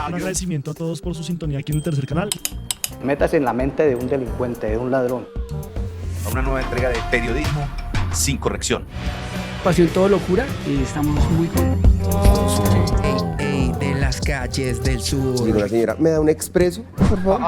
S3: Un agradecimiento a todos por su sintonía aquí en el tercer canal.
S12: Métase en la mente de un delincuente, de un ladrón.
S10: A una nueva entrega de periodismo sin corrección.
S13: Pasión todo locura y estamos muy contentos.
S14: De las calles del sur.
S15: Digo, la señora, ¿me da un expreso, por favor?